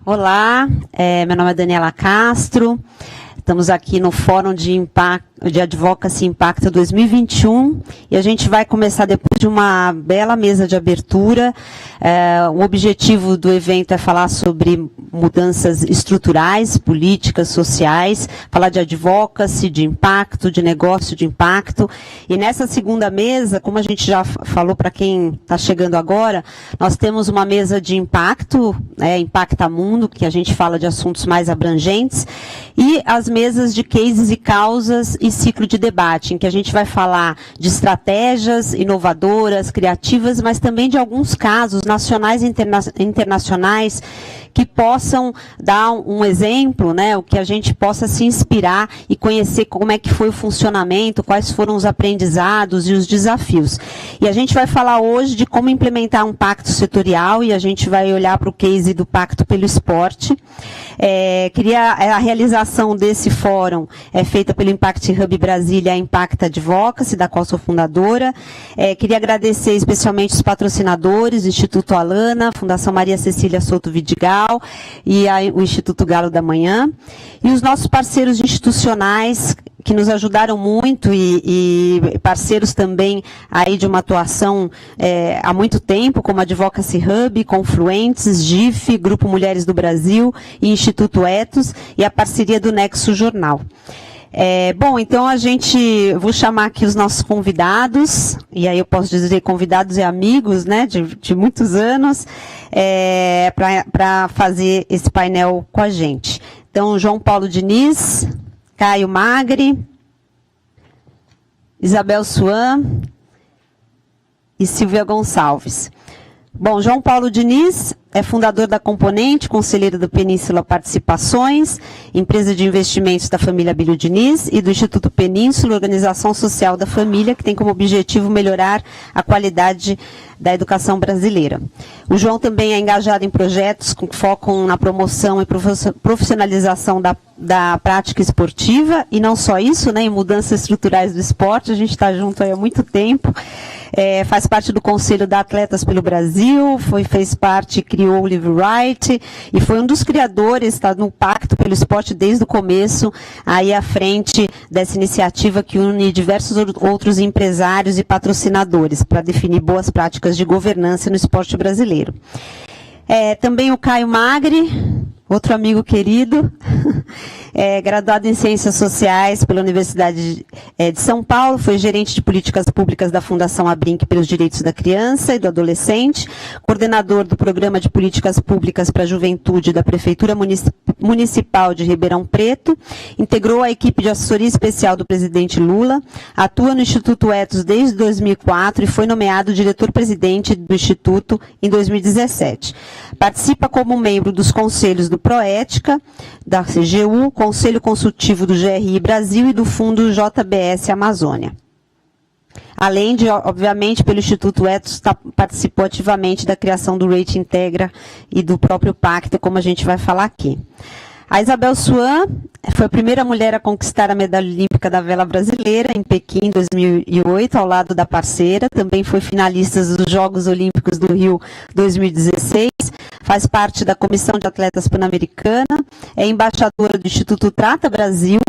Olá, meu nome é Daniela Castro, estamos aqui no Fórum de Advocacy Impacta 2021 e a gente vai começar depois de uma bela mesa de abertura. O objetivo do evento é falar sobre mudanças estruturais, políticas, sociais, falar de advocacy, de impacto, de negócio de impacto. E nessa segunda mesa, como a gente já falou para quem está chegando agora, nós temos uma mesa de impacto, Impacta Mundo, que a gente fala de assuntos mais abrangentes, e as mesas de cases e causas e ciclo de debate, em que a gente vai falar de estratégias inovadoras, criativas, mas também de alguns casos nacionais e internacionais que possam dar um exemplo, o que a gente possa se inspirar e conhecer como é que foi o funcionamento, quais foram os aprendizados e os desafios. E a gente vai falar hoje de como implementar um pacto setorial, e a gente vai olhar para o case do Pacto pelo Esporte. A realização desse fórum é feita pelo Impact Hub Brasília, a Impacta Advocacy, da qual sou fundadora. Queria agradecer especialmente os patrocinadores, Instituto Alana, Fundação Maria Cecília Souto Vidigal e o Instituto Galo da Manhã, e os nossos parceiros institucionais que nos ajudaram muito e parceiros também aí de uma atuação há muito tempo, como a Advocacy Hub, Confluentes, GIF, Grupo Mulheres do Brasil e Instituto Etos, e a parceria do Nexo Jornal. Então vou chamar aqui os nossos convidados, e aí eu posso dizer convidados e amigos, de muitos anos, para fazer esse painel com a gente. Então, João Paulo Diniz, Caio Magri, Isabel Suan e Silvia Gonçalves. Bom, João Paulo Diniz é fundador da Componente, conselheiro do Península Participações, empresa de investimentos da família Abílio Diniz, e do Instituto Península, organização social da família, que tem como objetivo melhorar a qualidade da educação brasileira. O João também é engajado em projetos que focam na promoção e profissionalização da prática esportiva, e não só isso, em mudanças estruturais do esporte. A gente está junto aí há muito tempo. Faz parte do Conselho da Atletas pelo Brasil, fez parte, criou o Live Right, e foi um dos criadores, está no Pacto pelo Esporte desde o começo, aí à frente dessa iniciativa que une diversos outros empresários e patrocinadores para definir boas práticas de governança no esporte brasileiro. Também o Caio Magri, outro amigo querido, graduado em Ciências Sociais pela Universidade de São Paulo, foi gerente de políticas públicas da Fundação Abrinq pelos Direitos da Criança e do Adolescente, coordenador do Programa de Políticas Públicas para a Juventude da Prefeitura Municipal de Ribeirão Preto, integrou a equipe de assessoria especial do presidente Lula, atua no Instituto Etos desde 2004 e foi nomeado diretor-presidente do Instituto em 2017. Participa como membro dos conselhos do Proética, da CGU, Conselho Consultivo do GRI Brasil e do Fundo JBS Amazônia. Além de, obviamente, pelo Instituto Etos, participou ativamente da criação do Rate Integra e do próprio pacto, como a gente vai falar aqui. A Isabel Suan foi a primeira mulher a conquistar a medalha olímpica da vela brasileira em Pequim, em 2008, ao lado da parceira. Também foi finalista dos Jogos Olímpicos do Rio 2016. Faz parte da Comissão de Atletas Pan-Americana, é embaixadora do Instituto Trata Brasil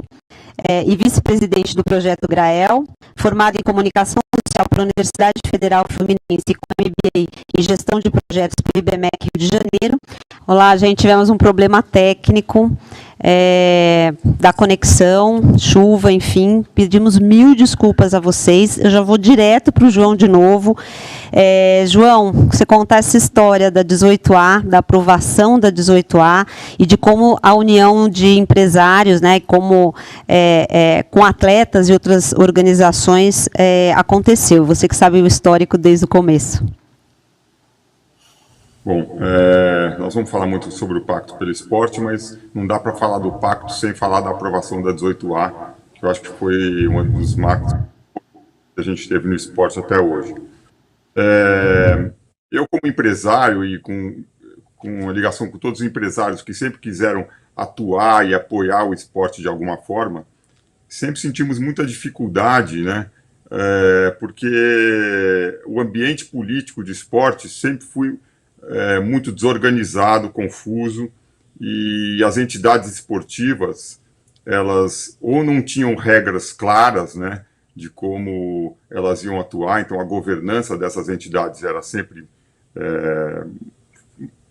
e vice-presidente do Projeto Grael, formada em Comunicação Social pela Universidade Federal Fluminense e com MBA em Gestão de Projetos pelo IBMEC Rio de Janeiro. Olá, gente, tivemos um problema técnico da conexão, chuva, enfim, pedimos mil desculpas a vocês. Eu já vou direto para o João de novo. João, você contar essa história da 18A, da aprovação da 18A e de como a união de empresários, como com atletas e outras organizações aconteceu. Você que sabe o histórico desde o começo. Bom, nós vamos falar muito sobre o Pacto pelo Esporte, mas não dá para falar do Pacto sem falar da aprovação da 18A, que eu acho que foi um dos marcos que a gente teve no esporte até hoje. Eu, como empresário e com a ligação com todos os empresários que sempre quiseram atuar e apoiar o esporte de alguma forma, sempre sentimos muita dificuldade, porque o ambiente político de esporte sempre foi muito desorganizado, confuso, e as entidades esportivas, elas ou não tinham regras claras, né, de como elas iam atuar, então a governança dessas entidades era sempre,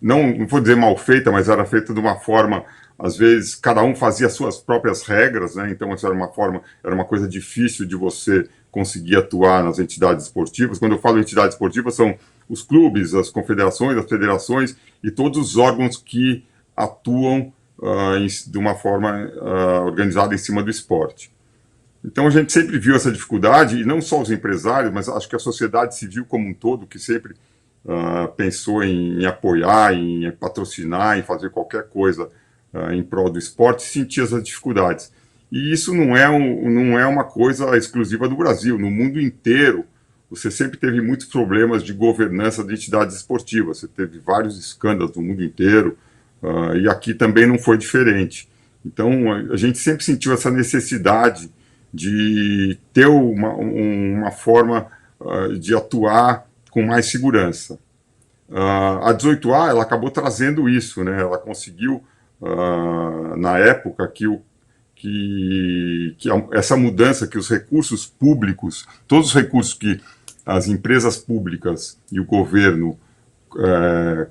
não vou dizer mal feita, mas era feita de uma forma, às vezes, cada um fazia suas próprias regras, né, então isso era uma coisa difícil de você conseguir atuar nas entidades esportivas. Quando eu falo entidades esportivas, são os clubes, as confederações, as federações e todos os órgãos que atuam de uma forma organizada em cima do esporte. Então a gente sempre viu essa dificuldade, e não só os empresários, mas acho que a sociedade civil como um todo, que sempre pensou em apoiar, em patrocinar, em fazer qualquer coisa em prol do esporte, sentia essas dificuldades. E isso não é uma coisa exclusiva do Brasil. No mundo inteiro, você sempre teve muitos problemas de governança de entidades esportivas. Você teve vários escândalos no mundo inteiro, e aqui também não foi diferente. Então, a gente sempre sentiu essa necessidade de ter uma forma de atuar com mais segurança. A 18A, ela acabou trazendo isso, né? Ela conseguiu, na época, que essa mudança, que os recursos públicos, todos os recursos que as empresas públicas e o governo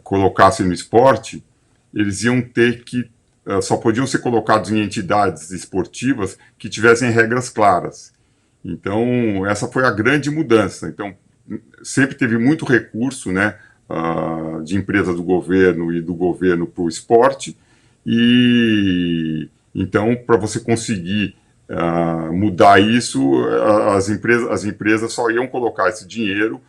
colocassem no esporte, eles iam ter que, só podiam ser colocados em entidades esportivas que tivessem regras claras. Então, essa foi a grande mudança. Então, sempre teve muito recurso, né, de empresas do governo e do governo para o esporte, e então, para você conseguir mudar isso, as empresas só iam colocar esse dinheiro,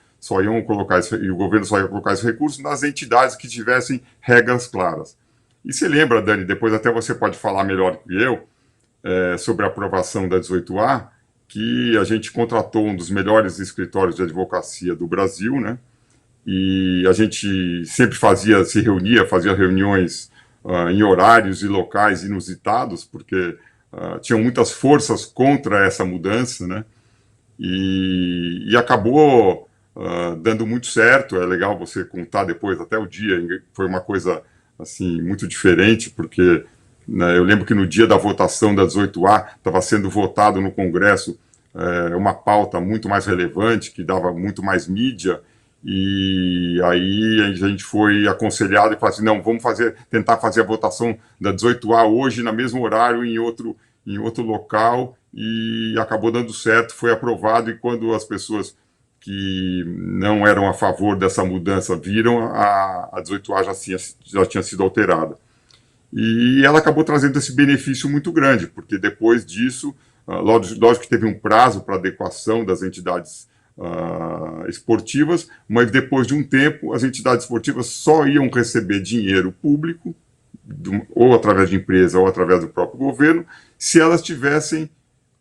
e o governo só ia colocar esse recurso nas entidades que tivessem regras claras. E você lembra, Dani, depois até você pode falar melhor que eu, sobre a aprovação da 18A, que a gente contratou um dos melhores escritórios de advocacia do Brasil, né? E a gente sempre fazia reuniões em horários e locais inusitados, porque tinham muitas forças contra essa mudança, né? E acabou dando muito certo. É legal você contar depois, até o dia, foi uma coisa assim, muito diferente, porque né, eu lembro que no dia da votação da 18A estava sendo votado no Congresso uma pauta muito mais relevante, que dava muito mais mídia, e aí a gente foi aconselhado e falou assim, não, vamos tentar fazer a votação da 18A hoje, no mesmo horário, em outro local, e acabou dando certo, foi aprovado, e quando as pessoas que não eram a favor dessa mudança viram, a 18A já tinha sido alterada. E ela acabou trazendo esse benefício muito grande, porque depois disso, lógico que teve um prazo para adequação das entidades esportivas, mas depois de um tempo, as entidades esportivas só iam receber dinheiro público, ou através de empresa ou através do próprio governo, se elas tivessem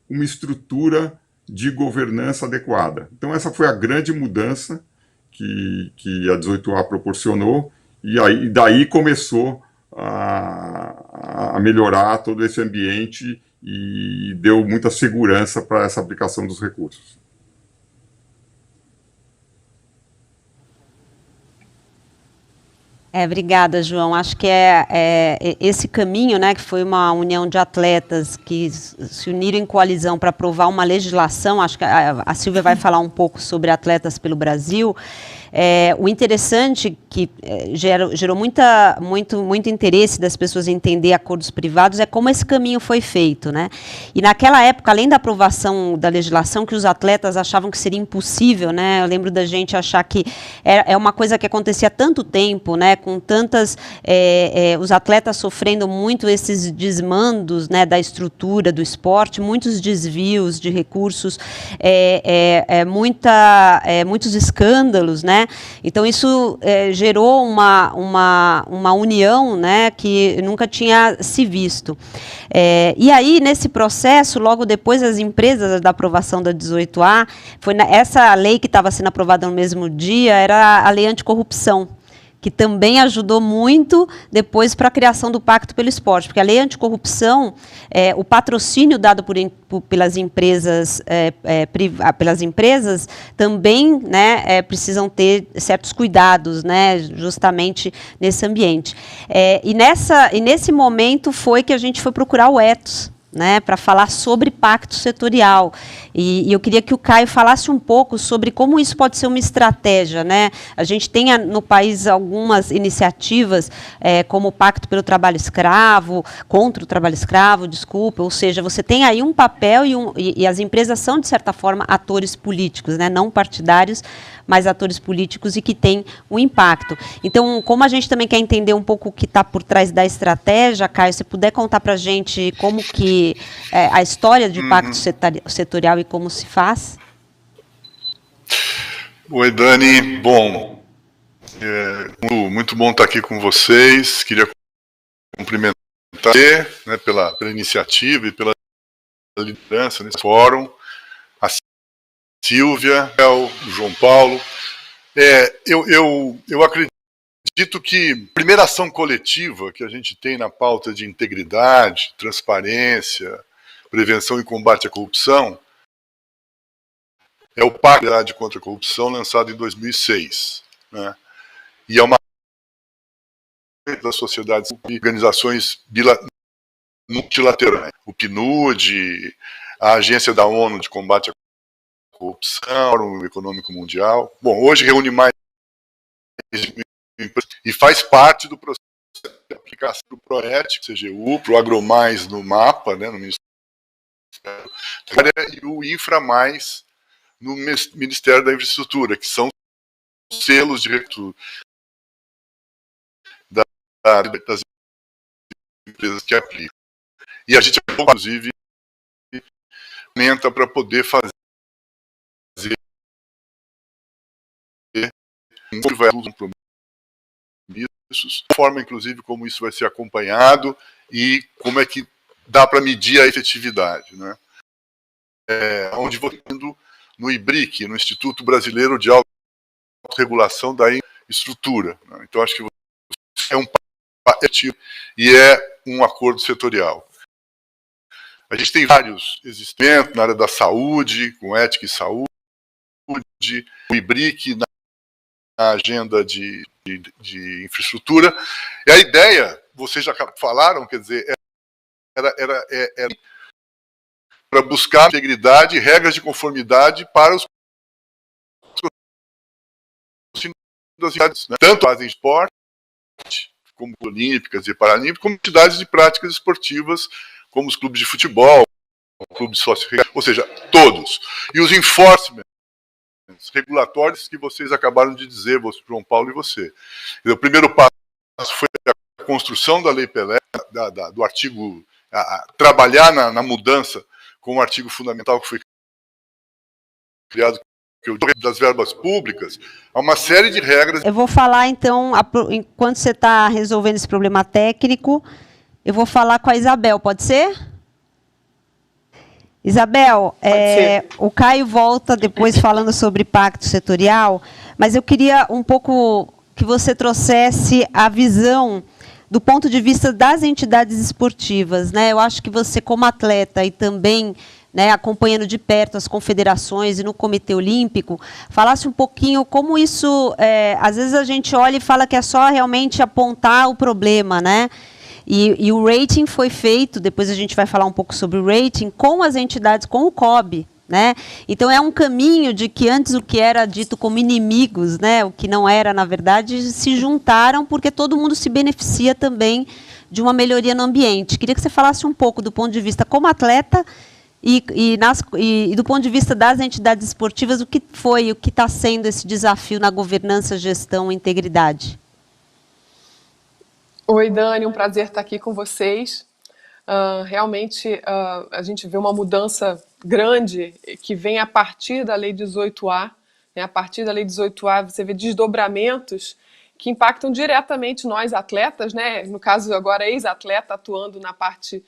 uma estrutura de governança adequada. Então essa foi a grande mudança que a 18A proporcionou, e daí começou a melhorar todo esse ambiente e deu muita segurança para essa aplicação dos recursos. Obrigada, João. Acho que esse caminho, né, que foi uma união de atletas que se uniram em coalizão para aprovar uma legislação. Acho que a Silvia vai falar um pouco sobre Atletas pelo Brasil. O interessante que gerou muito interesse das pessoas em entender acordos privados é como esse caminho foi feito, né? E naquela época, além da aprovação da legislação, que os atletas achavam que seria impossível, né? Eu lembro da gente achar que é uma coisa que acontecia há tanto tempo, né? Com tantas os atletas sofrendo muito esses desmandos, né? Da estrutura do esporte, muitos desvios de recursos, muitos escândalos, né? Então isso gerou uma união, né, que nunca tinha se visto. E aí, nesse processo, logo depois as empresas da aprovação da 18A, essa lei que estava sendo aprovada no mesmo dia era a lei anticorrupção, que também ajudou muito depois para a criação do Pacto pelo Esporte, porque a lei anticorrupção, o patrocínio dado pelas empresas, também, né, precisam ter certos cuidados, né, justamente nesse ambiente. E nesse momento foi que a gente foi procurar o Ethos, né, para falar sobre pacto setorial. E eu queria que o Caio falasse um pouco sobre como isso pode ser uma estratégia, né? A gente tem no país algumas iniciativas, como o Pacto pelo Trabalho Escravo, contra o trabalho escravo, desculpa, ou seja, você tem aí um papel e as empresas são, de certa forma, atores políticos, né, não partidários, mas atores políticos e que têm um impacto. Então, como a gente também quer entender um pouco o que está por trás da estratégia, Caio, se puder contar para a gente como que a história de pacto setorial e como se faz? Oi, Dani. Bom, muito bom estar aqui com vocês. Queria cumprimentar você, né, pela iniciativa e pela liderança nesse fórum. A Silvia, o João Paulo. Eu acredito que a primeira ação coletiva que a gente tem na pauta de integridade, transparência, prevenção e combate à corrupção é o Pacto contra a Corrupção, lançado em 2006. Né? E é uma das sociedades e organizações multilaterais. O PNUD, a Agência da ONU de Combate à Corrupção, o Econômico Mundial. Bom, hoje reúne mais e faz parte do processo de aplicação do PROET, CGU, para o AgroMais no MAPA, né, no Ministério, e o InfraMais no Ministério da Infraestrutura, que são selos de recurso das empresas que aplicam. E a gente, inclusive, aumenta para poder fazer compromissos, a forma, inclusive, como isso vai ser acompanhado e como é que dá para medir a efetividade. Né? Onde vou indo no IBRIC, no Instituto Brasileiro de Autorregulação da Infraestrutura. Né? Então, acho que é um pacote e é um acordo setorial. A gente tem vários existentes na área da saúde, com ética e saúde, o IBRIC na agenda de infraestrutura. E a ideia, vocês já falaram, quer dizer, era para buscar integridade e regras de conformidade para os das entidades, né? Tanto fazem esporte, como olímpicas e paralímpicas, como entidades de práticas esportivas, como os clubes de futebol, clubes sócio-regulatórios, ou seja, todos. E os enforcements regulatórios que vocês acabaram de dizer, João Paulo e você. O primeiro passo foi a construção da Lei Pelé, do artigo, trabalhar na mudança com o artigo fundamental que foi criado, que é o das verbas públicas, há uma série de regras. Eu vou falar, então, enquanto você está resolvendo esse problema técnico, eu vou falar com a Isabel, pode ser? Isabel, o Caio volta depois falando sobre pacto setorial, mas eu queria um pouco que você trouxesse a visão do ponto de vista das entidades esportivas, né? Eu acho que você, como atleta e também, né, acompanhando de perto as confederações e no Comitê Olímpico, falasse um pouquinho como isso, às vezes a gente olha e fala que é só realmente apontar o problema, né? E o rating foi feito, depois a gente vai falar um pouco sobre o rating, com as entidades, com o COB. Né? Então, é um caminho de que antes o que era dito como inimigos, né, o que não era, na verdade, se juntaram porque todo mundo se beneficia também de uma melhoria no ambiente. Queria que você falasse um pouco do ponto de vista como atleta e do ponto de vista das entidades esportivas, o que está sendo esse desafio na governança, gestão e integridade. Oi, Dani, um prazer estar aqui com vocês. Realmente, a gente vê uma mudança grande que vem a partir da Lei 18A. Né? A partir da Lei 18A, você vê desdobramentos que impactam diretamente nós, atletas, né? No caso, agora, ex-atleta, atuando na parte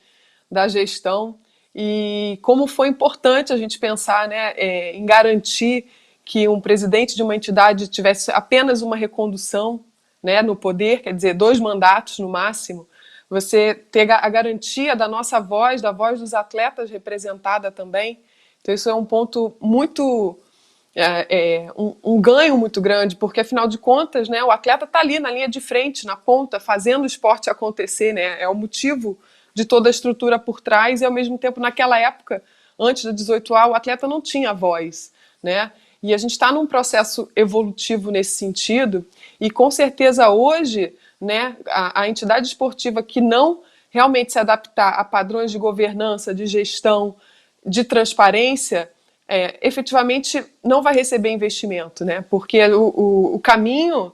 da gestão. E como foi importante a gente pensar, né, em garantir que um presidente de uma entidade tivesse apenas uma recondução, né, no poder, quer dizer, 2 mandatos no máximo, você ter a garantia da nossa voz, da voz dos atletas representada também. Então isso é um ponto muito, um ganho muito grande, porque afinal de contas, né, o atleta está ali na linha de frente, na ponta, fazendo o esporte acontecer, né, é o motivo de toda a estrutura por trás, e ao mesmo tempo, naquela época, antes da 18A, o atleta não tinha voz, né, e a gente está num processo evolutivo nesse sentido, e com certeza hoje, né, a entidade esportiva que não realmente se adaptar a padrões de governança, de gestão, de transparência, efetivamente não vai receber investimento, né, porque o caminho,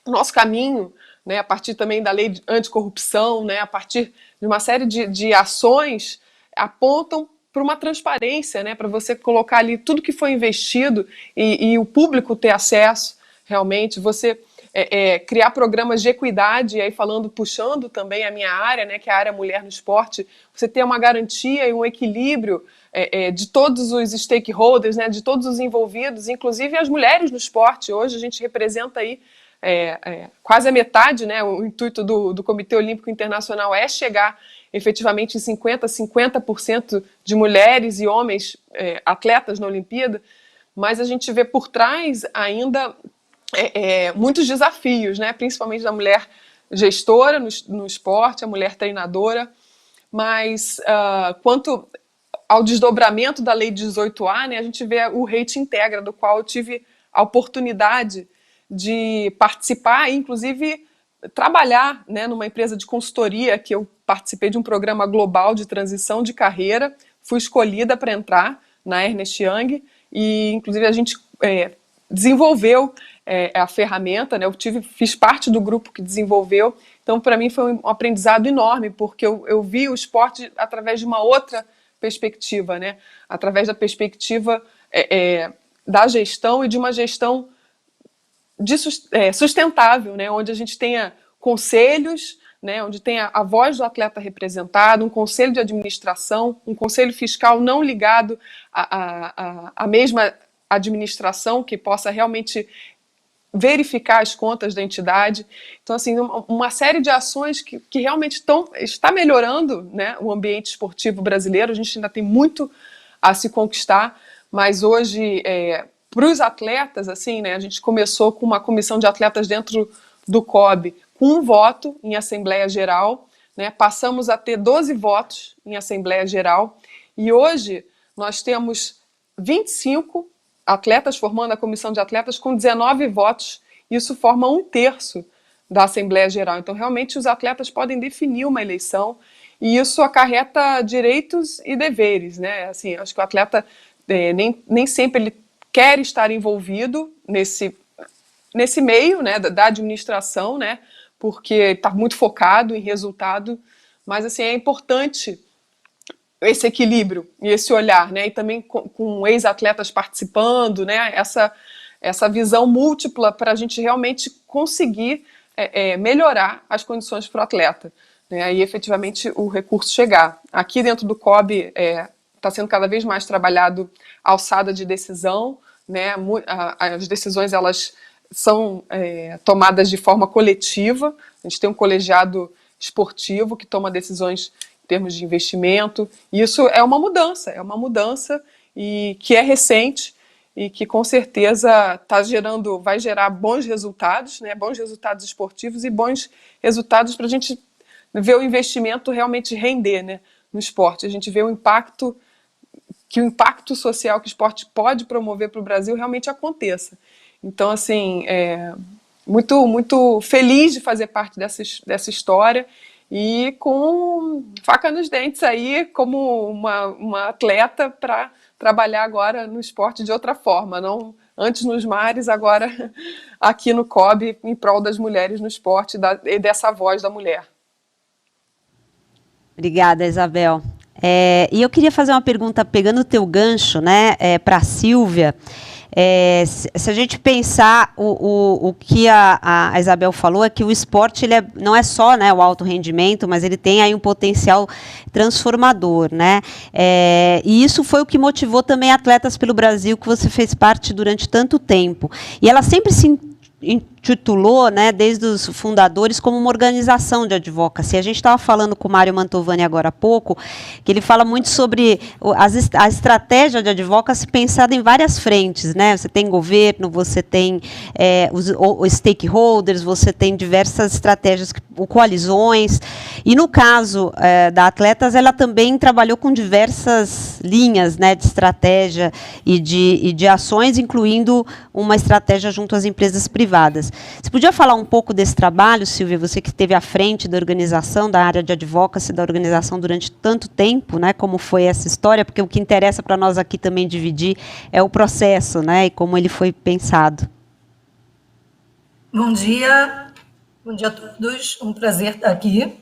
nosso caminho, né, a partir também da lei anticorrupção, né, a partir de uma série de ações, apontam para uma transparência, né, para você colocar ali tudo que foi investido e o público ter acesso realmente, você criar programas de equidade, e aí puxando também a minha área, né, que é a área mulher no esporte, você ter uma garantia e um equilíbrio de todos os stakeholders, né, de todos os envolvidos, inclusive as mulheres no esporte. Hoje a gente representa aí quase a metade, né, o intuito do Comitê Olímpico Internacional é chegar efetivamente em 50% de mulheres e homens atletas na Olimpíada, mas a gente vê por trás ainda muitos desafios, né, principalmente da mulher gestora no esporte, a mulher treinadora, mas quanto ao desdobramento da Lei 18A, né, a gente vê o Rede Integra, do qual eu tive a oportunidade de participar e, inclusive, trabalhar, né, numa empresa de consultoria, que eu participei de um programa global de transição de carreira, fui escolhida para entrar na Ernst Young e, inclusive, a gente desenvolveu a ferramenta, né, fiz parte do grupo que desenvolveu, então para mim foi um aprendizado enorme, porque eu vi o esporte através de uma outra perspectiva, né, através da perspectiva da gestão e de uma gestão sustentável, né, onde a gente tenha conselhos, né, onde tenha a voz do atleta representado, um conselho de administração, um conselho fiscal não ligado à mesma administração, que possa realmente verificar as contas da entidade. Então, assim, uma série de ações que realmente está melhorando, né, o ambiente esportivo brasileiro. A gente ainda tem muito a se conquistar, mas hoje, para os atletas, assim, né, a gente começou com uma comissão de atletas dentro do COB, com 1 voto em Assembleia Geral, né, passamos a ter 12 votos em Assembleia Geral, e hoje nós temos 25 atletas formando a comissão de atletas com 19 votos. Isso forma 1/3 da Assembleia Geral. Então, realmente, os atletas podem definir uma eleição e isso acarreta direitos e deveres, né? Assim, acho que o atleta nem sempre ele quer estar envolvido nesse meio, né, da administração, né? Porque está muito focado em resultado. Mas, assim, é importante esse equilíbrio e esse olhar, né, e também com ex-atletas participando, né, essa visão múltipla para a gente realmente conseguir melhorar as condições para o atleta, né, e efetivamente o recurso chegar. Aqui dentro do COB está sendo cada vez mais trabalhado a alçada de decisão, né, as decisões elas são tomadas de forma coletiva, a gente tem um colegiado esportivo que toma decisões termos de investimento, e isso é uma mudança e que é recente e que com certeza vai gerar bons resultados, né, bons resultados esportivos e bons resultados para a gente ver o investimento realmente render, né, no esporte. A gente vê o impacto social que o esporte pode promover para o Brasil realmente aconteça. Então, assim, muito, muito feliz de fazer parte dessa história e com faca nos dentes aí, como uma atleta para trabalhar agora no esporte de outra forma, não antes nos mares, agora aqui no COB, em prol das mulheres no esporte e dessa voz da mulher. Obrigada, Isabel. E eu queria fazer uma pergunta, pegando o teu gancho, né, para a Silvia. Se a gente pensar o que a Isabel falou, é que o esporte não é só, né, o alto rendimento, mas ele tem aí um potencial transformador, né? E isso foi o que motivou também Atletas pelo Brasil, que você fez parte durante tanto tempo. E ela sempre se titulou, né, desde os fundadores, como uma organização de advocacy. A gente estava falando com o Mário Mantovani agora há pouco, que ele fala muito sobre a estratégia de advocacy pensada em várias frentes, né? Você tem governo, você tem os stakeholders, você tem diversas estratégias, coalizões, e no caso da Atletas, ela também trabalhou com diversas linhas, né, de estratégia e de ações, incluindo uma estratégia junto às empresas privadas. Você podia falar um pouco desse trabalho, Silvia, você que esteve à frente da organização, da área de advocacy da organização durante tanto tempo, né, como foi essa história, porque o que interessa para nós aqui também dividir é o processo, né, e como ele foi pensado. Bom dia a todos, um prazer estar aqui.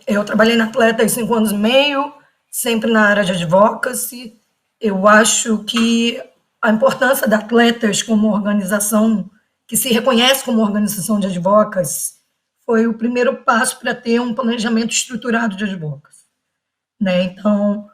Eu trabalhei na Atletas 5 anos e meio, sempre na área de advocacy. Eu acho que a importância da Atletas como organização, que se reconhece como organização de advocacy, foi o primeiro passo para ter um planejamento estruturado de advocacy, né? Então,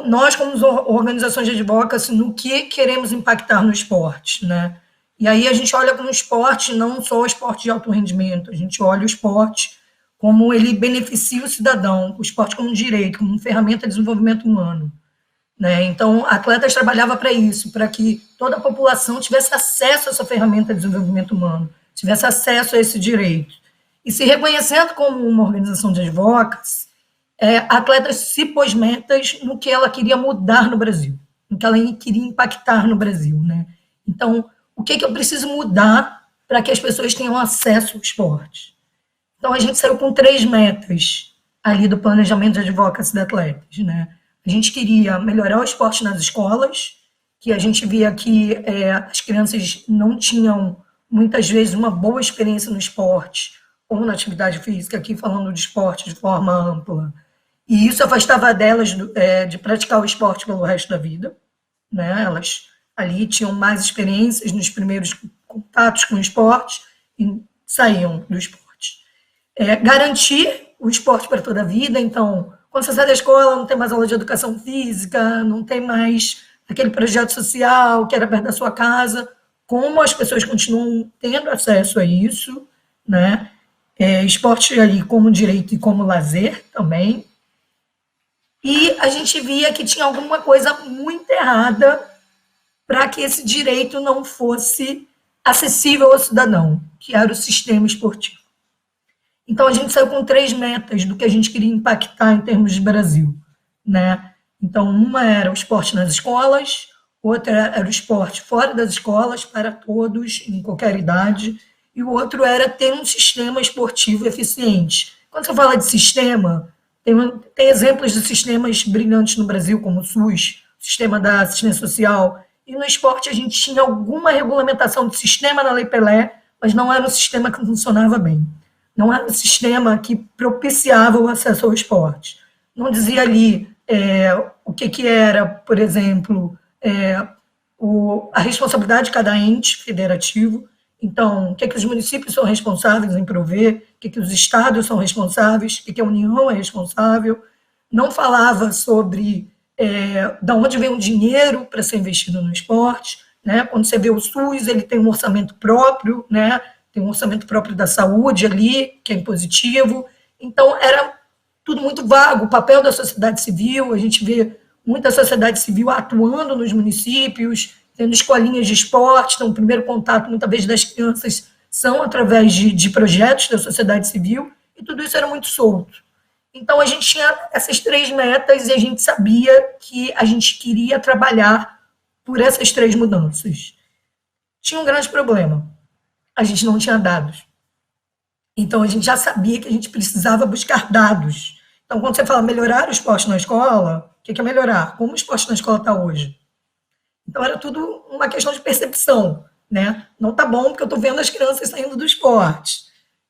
nós, como organizações de advocacy, no que queremos impactar no esporte, né? E aí a gente olha como esporte, não só o esporte de alto rendimento, a gente olha o esporte como ele beneficia o cidadão, o esporte como um direito, como uma ferramenta de desenvolvimento humano, né? Então, a Atletas trabalhava para isso, para que toda a população tivesse acesso a essa ferramenta de desenvolvimento humano, tivesse acesso a esse direito. E se reconhecendo como uma organização de advocacy, a Atletas se pôs metas no que ela queria mudar no Brasil, no que ela queria impactar no Brasil, né? Então, o que eu preciso mudar para que as pessoas tenham acesso ao esporte? Então, a gente saiu com 3 metas ali do planejamento de advocacy da Atletas, né? A gente queria melhorar o esporte nas escolas, que a gente via que as crianças não tinham, muitas vezes, uma boa experiência no esporte ou na atividade física, aqui falando de esporte de forma ampla. E isso afastava delas de praticar o esporte pelo resto da vida, né? Elas ali tinham mais experiências nos primeiros contatos com o esporte e saíam do esporte. Garantir o esporte para toda a vida. Então, quando você sai da escola, não tem mais aula de educação física, não tem mais aquele projeto social que era perto da sua casa. Como as pessoas continuam tendo acesso a isso, né? Esporte ali como direito e como lazer também. E a gente via que tinha alguma coisa muito errada para que esse direito não fosse acessível ao cidadão, que era o sistema esportivo. Então, a gente saiu com 3 metas do que a gente queria impactar em termos de Brasil, né? Então, uma era o esporte nas escolas, outra era o esporte fora das escolas, para todos, em qualquer idade, e o outro era ter um sistema esportivo eficiente. Quando você fala de sistema, tem exemplos de sistemas brilhantes no Brasil, como o SUS, o sistema da assistência social, e no esporte a gente tinha alguma regulamentação de sistema na Lei Pelé, mas não era um sistema que funcionava bem. Não era um sistema que propiciava o acesso ao esporte. Não dizia ali o que era, por exemplo, a responsabilidade de cada ente federativo. Então, o que os municípios são responsáveis em prover, o que os estados são responsáveis, o que a União é responsável. Não falava sobre de onde vem o dinheiro para ser investido no esporte, né? Quando você vê o SUS, ele tem um orçamento próprio, né? Tem um orçamento próprio da saúde ali, que é impositivo. Então, era tudo muito vago. O papel da sociedade civil, a gente vê muita sociedade civil atuando nos municípios, tendo escolinhas de esporte. Então, o primeiro contato, muitas vezes, das crianças são através de projetos da sociedade civil, e tudo isso era muito solto. Então, a gente tinha essas 3 metas e a gente sabia que a gente queria trabalhar por essas 3 mudanças. Tinha um grande problema. A gente não tinha dados. Então, a gente já sabia que a gente precisava buscar dados. Então, quando você fala melhorar o esporte na escola, o que é melhorar? Como o esporte na escola está hoje? Então, era tudo uma questão de percepção, né? Não está bom porque eu estou vendo as crianças saindo do esporte,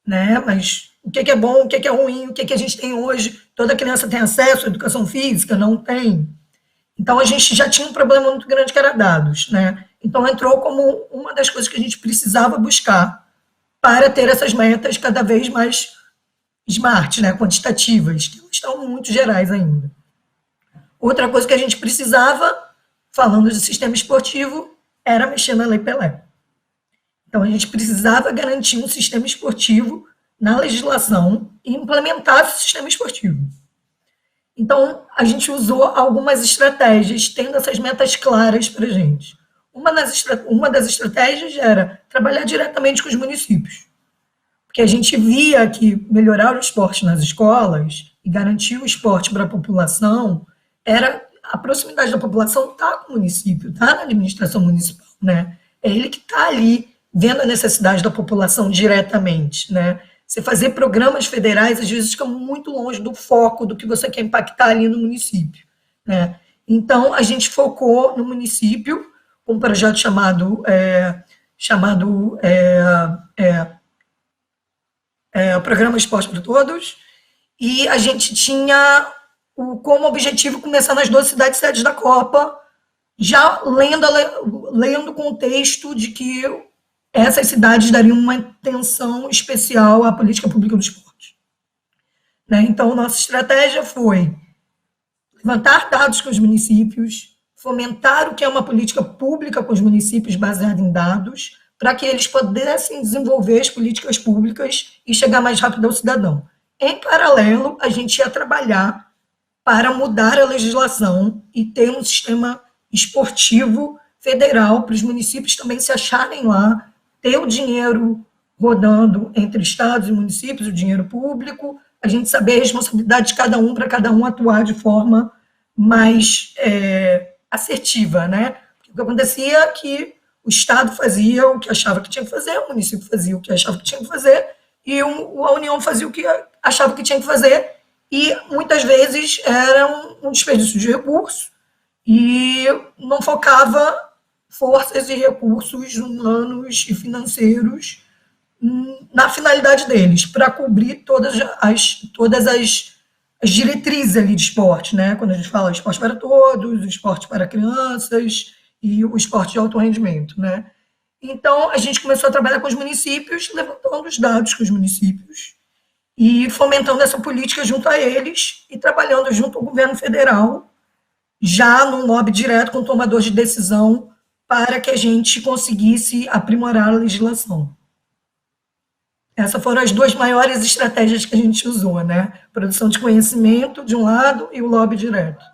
né? Mas o que é bom, o que é ruim, o que a gente tem hoje? Toda criança tem acesso à educação física? Não tem. Então, a gente já tinha um problema muito grande que era dados, né? Então, entrou como uma das coisas que a gente precisava buscar para ter essas metas cada vez mais smart, né? Quantitativas, que estão muito gerais ainda. Outra coisa que a gente precisava, falando de sistema esportivo, era mexer na Lei Pelé. Então, a gente precisava garantir um sistema esportivo na legislação e implementar esse sistema esportivo. Então, a gente usou algumas estratégias, tendo essas metas claras para a gente. Uma das estratégias era trabalhar diretamente com os municípios, porque a gente via que melhorar o esporte nas escolas e garantir o esporte para a população era a proximidade da população está com o município, está na administração municipal, né? É ele que está ali vendo a necessidade da população diretamente, né? Você fazer programas federais, às vezes, fica muito longe do foco do que você quer impactar ali no município, né? Então, a gente focou no município com um projeto chamado Programa Esporte para Todos, e a gente tinha como objetivo começar nas 12 cidades sedes da Copa, já lendo o contexto de que essas cidades dariam uma atenção especial à política pública do esporte, né? Então, nossa estratégia foi levantar dados com os municípios, fomentar o que é uma política pública com os municípios baseada em dados, para que eles pudessem desenvolver as políticas públicas e chegar mais rápido ao cidadão. Em paralelo, a gente ia trabalhar para mudar a legislação e ter um sistema esportivo federal para os municípios também se acharem lá, ter o dinheiro rodando entre estados e municípios, o dinheiro público, a gente saber a responsabilidade de cada um para cada um atuar de forma mais assertiva, né? Porque o que acontecia é que o Estado fazia o que achava que tinha que fazer, o município fazia o que achava que tinha que fazer, e a União fazia o que achava que tinha que fazer, e muitas vezes era um desperdício de recursos, e não focava forças e recursos humanos e financeiros na finalidade deles, para cobrir todas as diretrizes ali de esporte, né? Quando a gente fala esporte para todos, esporte para crianças e o esporte de alto rendimento, né? Então, a gente começou a trabalhar com os municípios, levantando os dados com os municípios e fomentando essa política junto a eles e trabalhando junto ao governo federal, já num lobby direto com o tomador de decisão, para que a gente conseguisse aprimorar a legislação. Essas foram as duas maiores estratégias que a gente usou, né? Produção de conhecimento, de um lado, e o lobby direto.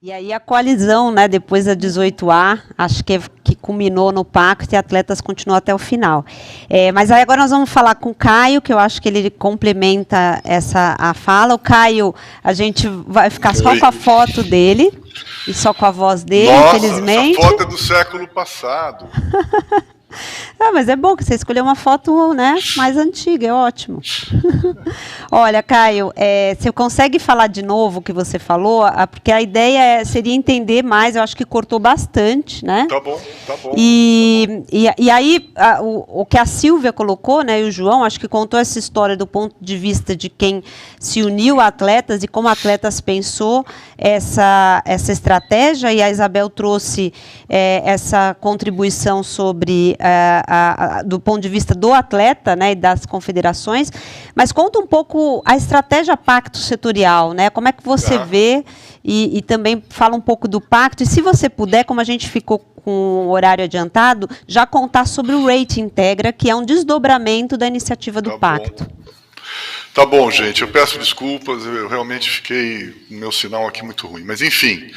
E aí a coalizão, né, depois da 18A, acho que culminou no pacto e atletas continuam até o final. Mas aí agora nós vamos falar com o Caio, que eu acho que ele complementa a fala. O Caio, a gente vai ficar só com a foto dele e só com a voz dele, nossa, infelizmente. Essa foto é do século passado. Mas é bom que você escolheu uma foto, né, mais antiga, é ótimo. Olha, Caio, você consegue falar de novo o que você falou? Porque a ideia seria entender mais, eu acho que cortou bastante, né? Tá bom, tá bom. E aí, o que a Silvia colocou, né, e o João, acho que contou essa história do ponto de vista de quem se uniu a atletas e como atletas pensou essa estratégia, e a Isabel trouxe essa contribuição sobre do ponto de vista do atleta, né, e das confederações, mas conta um pouco a estratégia pacto setorial, né, como é que você vê, e também fala um pouco do pacto, e se você puder, como a gente ficou com o horário adiantado, já contar sobre o Rate Integra, que é um desdobramento da iniciativa do pacto. Tá bom, gente, eu peço desculpas, eu realmente fiquei, o meu sinal aqui muito ruim, mas enfim,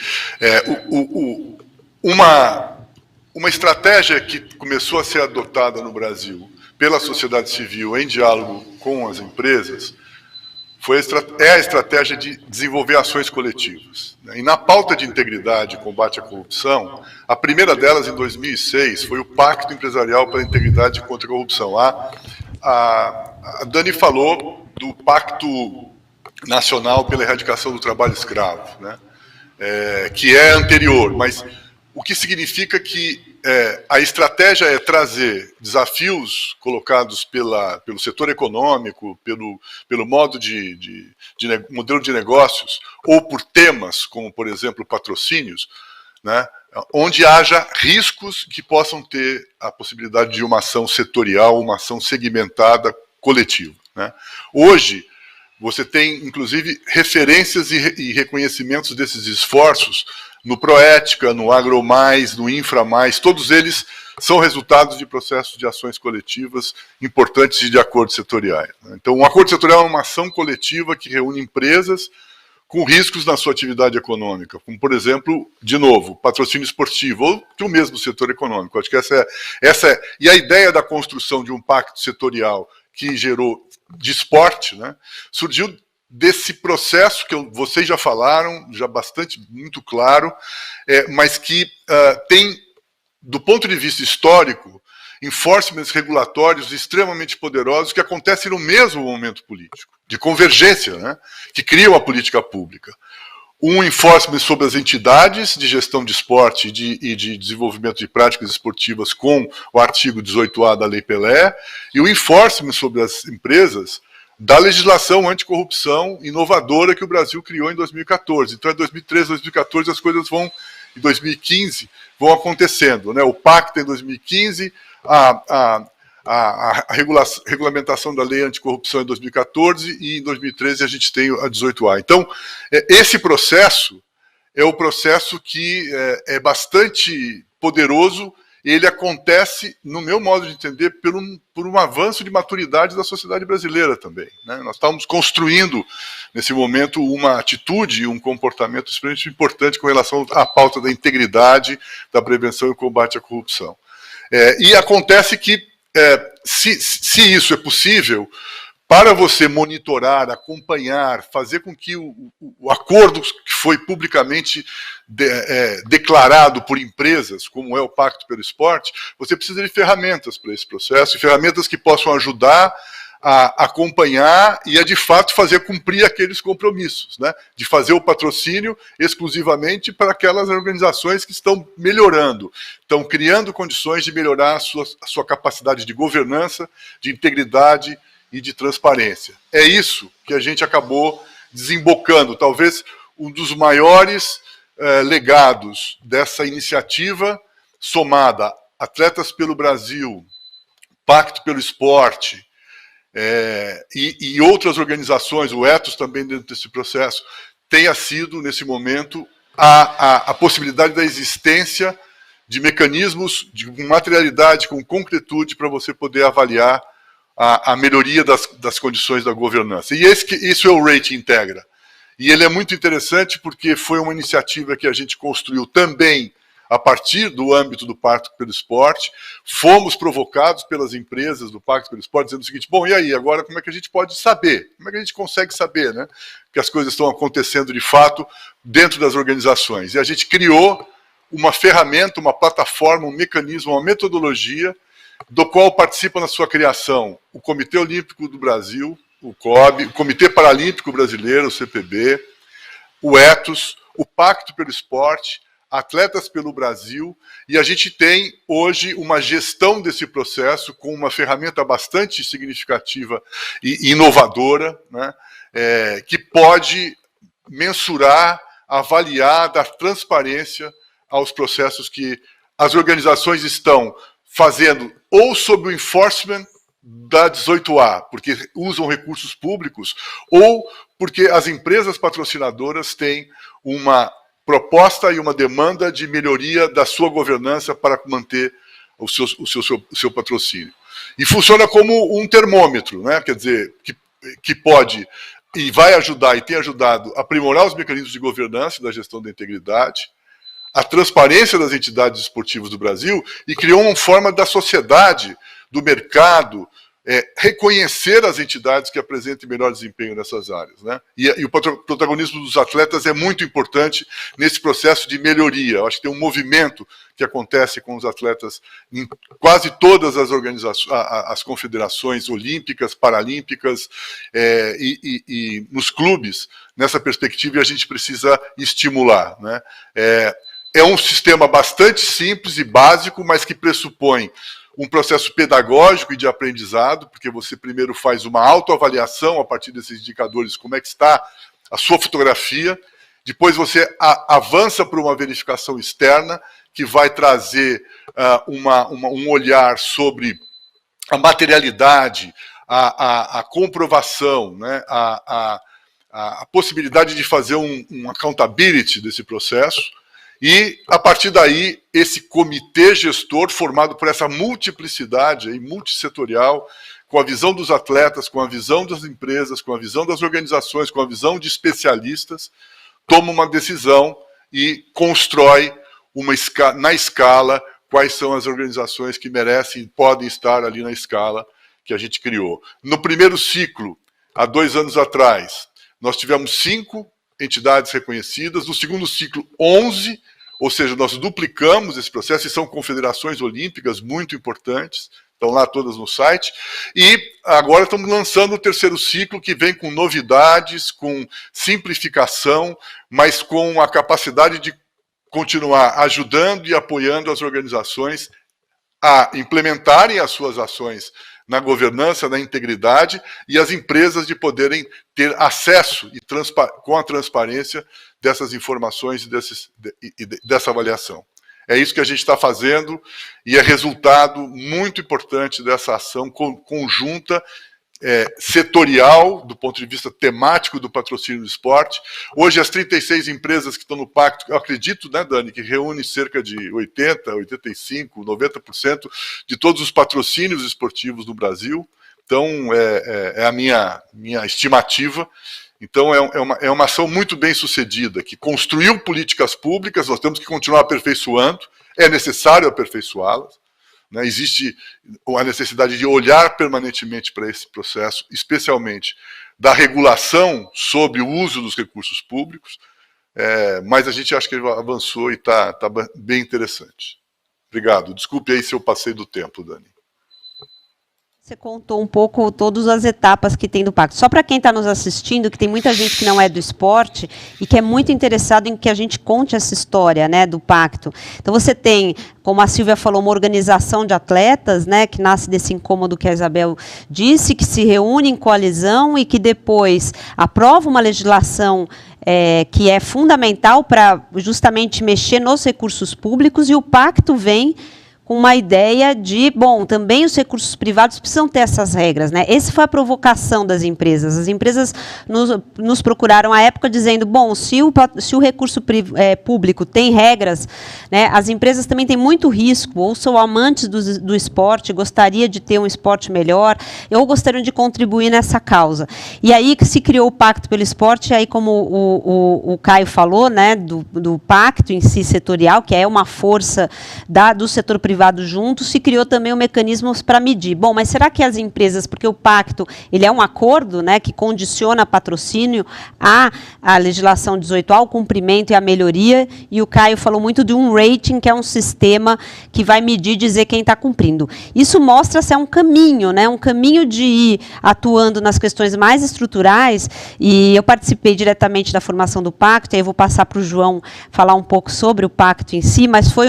uma estratégia que começou a ser adotada no Brasil pela sociedade civil em diálogo com as empresas é a estratégia de desenvolver ações coletivas. E na pauta de integridade e combate à corrupção, a primeira delas, em 2006, foi o Pacto Empresarial pela Integridade e contra a Corrupção. A Dani falou do Pacto Nacional pela Erradicação do Trabalho Escravo, né? Que é anterior, mas o que significa que a estratégia é trazer desafios colocados pelo setor econômico, pelo modo modelo de negócios, ou por temas, como, por exemplo, patrocínios, né, onde haja riscos que possam ter a possibilidade de uma ação setorial, uma ação segmentada, coletiva, né. Hoje, você tem, inclusive, referências e reconhecimentos desses esforços no Proética, no AgroMais, no InfraMais, todos eles são resultados de processos de ações coletivas importantes e de acordos setoriais. Então, um acordo setorial é uma ação coletiva que reúne empresas com riscos na sua atividade econômica, como, por exemplo, de novo, patrocínio esportivo, ou do mesmo setor econômico. Acho que essa é. E a ideia da construção de um pacto setorial que gerou de esporte, né, surgiu desse processo que vocês já falaram, já bastante, muito claro, mas que tem, do ponto de vista histórico, enforcements regulatórios extremamente poderosos que acontecem no mesmo momento político, de convergência, né, que criam a política pública. Um enforcement sobre as entidades de gestão de esporte e de desenvolvimento de práticas esportivas com o artigo 18A da Lei Pelé, e o enforcement sobre as empresas da legislação anticorrupção inovadora que o Brasil criou em 2014. Então, em 2013, 2014, as coisas vão, em 2015, vão acontecendo, né? O pacto em 2015, a regulamentação da lei anticorrupção em 2014 e em 2013 a gente tem a 18A. Então, esse processo é o processo que é bastante poderoso. Ele acontece, no meu modo de entender, por um avanço de maturidade da sociedade brasileira também, né? Nós estamos construindo, nesse momento, uma atitude e um comportamento extremamente importante com relação à pauta da integridade, da prevenção e combate à corrupção. E acontece que, se isso é possível, para você monitorar, acompanhar, fazer com que o acordo que foi publicamente declarado por empresas, como é o Pacto pelo Esporte, você precisa de ferramentas para esse processo, e ferramentas que possam ajudar a acompanhar e a, de fato, fazer cumprir aqueles compromissos, né? De fazer o patrocínio exclusivamente para aquelas organizações que estão melhorando, estão criando condições de melhorar a sua capacidade de governança, de integridade e de transparência. É isso que a gente acabou desembocando, talvez um dos maiores legados dessa iniciativa, somada Atletas pelo Brasil, Pacto pelo Esporte, e outras organizações, o Ethos também dentro desse processo, tenha sido, nesse momento, a possibilidade da existência de mecanismos de materialidade, com concretude, para você poder avaliar a melhoria das condições da governança. E isso é o Rating Integra. E ele é muito interessante porque foi uma iniciativa que a gente construiu também a partir do âmbito do Pacto pelo Esporte. Fomos provocados pelas empresas do Pacto pelo Esporte, dizendo o seguinte: bom, e aí, agora como é que a gente pode saber? Como é que a gente consegue saber, né, que as coisas estão acontecendo de fato dentro das organizações? E a gente criou uma ferramenta, uma plataforma, um mecanismo, uma metodologia, do qual participa na sua criação o Comitê Olímpico do Brasil, o COB, o Comitê Paralímpico Brasileiro, o CPB, o Ethos, o Pacto pelo Esporte, Atletas pelo Brasil, e a gente tem hoje uma gestão desse processo com uma ferramenta bastante significativa e inovadora, né, que pode mensurar, avaliar, dar transparência aos processos que as organizações estão fazendo, ou sob o enforcement da 18A, porque usam recursos públicos, ou porque as empresas patrocinadoras têm uma proposta e uma demanda de melhoria da sua governança para manter o seu patrocínio. E funciona como um termômetro, né? Quer dizer, que pode e vai ajudar, e tem ajudado, a aprimorar os mecanismos de governança e da gestão da integridade, a transparência das entidades esportivas do Brasil, e criou uma forma da sociedade, do mercado, reconhecer as entidades que apresentem melhor desempenho nessas áreas, né? E o protagonismo dos atletas é muito importante nesse processo de melhoria. Eu acho que tem um movimento que acontece com os atletas em quase todas as organizações, as confederações olímpicas, paralímpicas, e nos clubes, nessa perspectiva, e a gente precisa estimular, né? É um sistema bastante simples e básico, mas que pressupõe um processo pedagógico e de aprendizado, porque você primeiro faz uma autoavaliação a partir desses indicadores, como é que está a sua fotografia, depois você avança para uma verificação externa, que vai trazer um olhar sobre a materialidade, a comprovação, né, a possibilidade de fazer um accountability desse processo. E, a partir daí, esse comitê gestor, formado por essa multiplicidade aí, multissetorial, com a visão dos atletas, com a visão das empresas, com a visão das organizações, com a visão de especialistas, toma uma decisão e constrói na escala quais são as organizações que merecem e podem estar ali na escala que a gente criou. No primeiro ciclo, há 2 anos atrás, nós tivemos 5 entidades reconhecidas, no segundo ciclo 11, ou seja, nós duplicamos esse processo, e são confederações olímpicas muito importantes, estão lá todas no site, e agora estamos lançando o terceiro ciclo, que vem com novidades, com simplificação, mas com a capacidade de continuar ajudando e apoiando as organizações a implementarem as suas ações na governança, na integridade, e as empresas de poderem ter acesso com a transparência dessas informações e dessa avaliação. É isso que a gente está fazendo, e é resultado muito importante dessa ação conjunta, setorial, do ponto de vista temático do patrocínio do esporte. Hoje, as 36 empresas que estão no pacto, eu acredito, né, Dani, que reúne cerca de 80%, 85%, 90% de todos os patrocínios esportivos do Brasil. Então, é a minha estimativa. Então, é uma ação muito bem sucedida, que construiu políticas públicas, nós temos que continuar aperfeiçoando, é necessário aperfeiçoá-las. Né, existe a necessidade de olhar permanentemente para esse processo, especialmente da regulação sobre o uso dos recursos públicos, mas a gente acha que avançou e está bem interessante. Obrigado. Desculpe aí se eu passei do tempo, Dani. Você contou um pouco todas as etapas que tem do pacto. Só para quem está nos assistindo, que tem muita gente que não é do esporte e que é muito interessado em que a gente conte essa história, né, do pacto. Então você tem, como a Silvia falou, uma organização de atletas, né, que nasce desse incômodo que a Isabel disse, que se reúne em coalizão e que depois aprova uma legislação que é fundamental para justamente mexer nos recursos públicos, e o pacto vem com uma ideia de, bom, também os recursos privados precisam ter essas regras, né? Essa foi a provocação das empresas. As empresas nos procuraram à época dizendo, bom, se o recurso público tem regras, né, as empresas também têm muito risco, ou são amantes do esporte, gostaria de ter um esporte melhor, ou gostariam de contribuir nessa causa. E aí que se criou o Pacto pelo Esporte, aí como o Caio falou, né, do pacto em si setorial, que é uma força do setor privado junto, se criou também mecanismos para medir. Bom, mas será que as empresas, porque o pacto ele é um acordo, né, que condiciona patrocínio à legislação 18A, ao cumprimento e à melhoria, e o Caio falou muito de um rating, que é um sistema que vai medir e dizer quem está cumprindo. Isso mostra se é um caminho, né, um caminho de ir atuando nas questões mais estruturais, e eu participei diretamente da formação do pacto, e aí eu vou passar para o João falar um pouco sobre o pacto em si, mas foi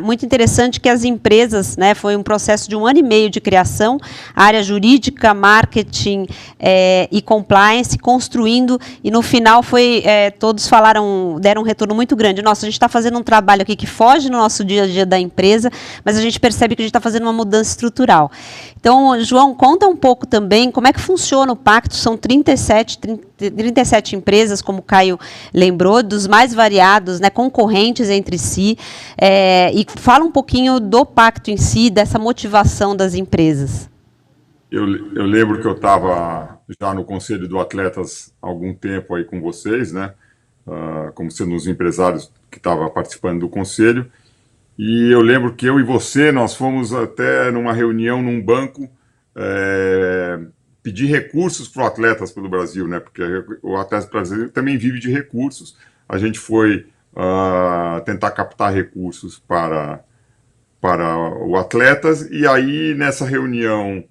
muito interessante que as empresas, né, foi um processo de 1 ano e meio de criação, área jurídica, marketing e compliance, construindo, e no final todos deram um retorno muito grande. Nossa, a gente está fazendo um trabalho aqui que foge no nosso dia a dia da empresa, mas a gente percebe que a gente está fazendo uma mudança estrutural. Então, João, conta um pouco também como é que funciona o pacto. São 37 empresas, como o Caio lembrou, dos mais variados, né, concorrentes entre si, e fala um pouquinho do pacto em si, dessa motivação das empresas. Eu lembro que eu estava já no Conselho do Atletas há algum tempo aí com vocês, né, como sendo os empresários que estavam participando do Conselho, e eu lembro que eu e você, nós fomos até numa reunião num banco pedir recursos para os atletas pelo Brasil, né, porque o atleta brasileiro também vive de recursos. A gente foi tentar captar recursos para os atletas, e aí nessa reunião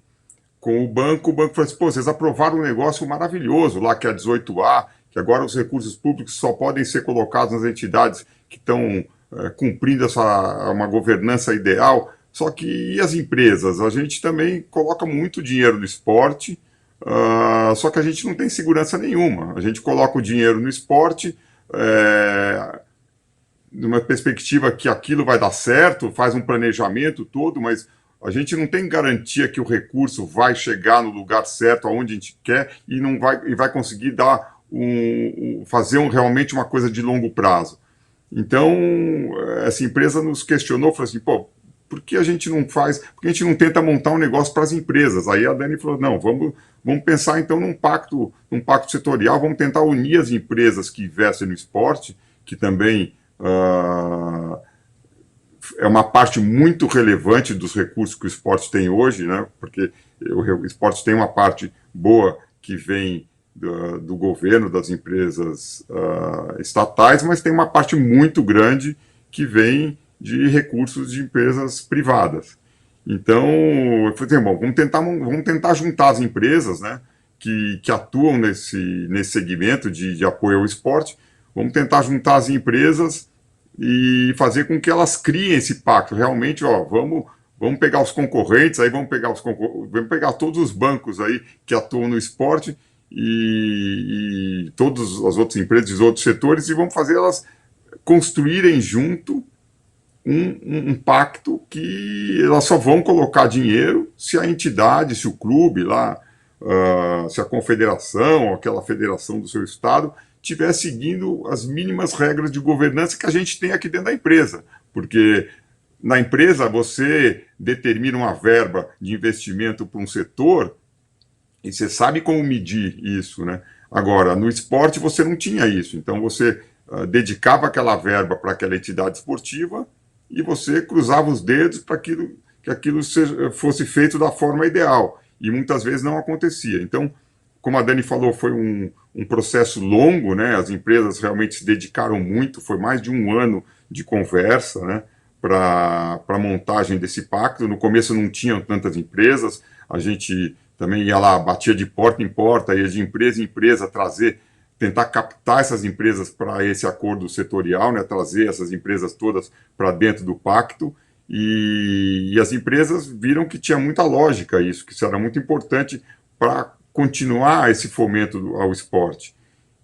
com o banco falou assim, pô, vocês aprovaram um negócio maravilhoso lá, que é a 18A, que agora os recursos públicos só podem ser colocados nas entidades que estão cumprindo uma governança ideal. Só que e as empresas? A gente também coloca muito dinheiro no esporte, só que a gente não tem segurança nenhuma. A gente coloca o dinheiro no esporte, numa perspectiva que aquilo vai dar certo, faz um planejamento todo, mas a gente não tem garantia que o recurso vai chegar no lugar certo, aonde a gente quer, e vai conseguir fazer realmente uma coisa de longo prazo. Então, essa empresa nos questionou, falou assim, pô, por que a gente não faz, por que a gente não tenta montar um negócio para as empresas? Aí a Dani falou, não, vamos pensar então num pacto setorial, vamos tentar unir as empresas que investem no esporte, que também é uma parte muito relevante dos recursos que o esporte tem hoje, né? Porque o esporte tem uma parte boa que vem do governo, das empresas estatais, mas tem uma parte muito grande que vem de recursos de empresas privadas. Então, eu falei, bom, vamos tentar juntar as empresas, né, que atuam nesse segmento de apoio ao esporte, vamos tentar juntar as empresas e fazer com que elas criem esse pacto. Realmente, vamos pegar os concorrentes, aí vamos pegar todos os bancos aí que atuam no esporte e todas as outras empresas dos outros setores e vamos fazer elas construírem junto um pacto que elas só vão colocar dinheiro se a entidade, se o clube lá, se a confederação, ou aquela federação do seu estado estiver seguindo as mínimas regras de governança que a gente tem aqui dentro da empresa. Porque na empresa você determina uma verba de investimento para um setor e você sabe como medir isso, né? Agora, no esporte você não tinha isso. Então você dedicava aquela verba para aquela entidade esportiva e você cruzava os dedos para que aquilo fosse feito da forma ideal. E muitas vezes não acontecia. Então, como a Dani falou, foi um processo longo, né? As empresas realmente se dedicaram muito, foi mais de um ano de conversa, né? Para a montagem desse pacto. No começo não tinham tantas empresas, a gente também ia lá, batia de porta em porta, ia de empresa em empresa tentar captar essas empresas para esse acordo setorial, né, trazer essas empresas todas para dentro do pacto, e as empresas viram que tinha muita lógica isso, que isso era muito importante para continuar esse fomento ao esporte.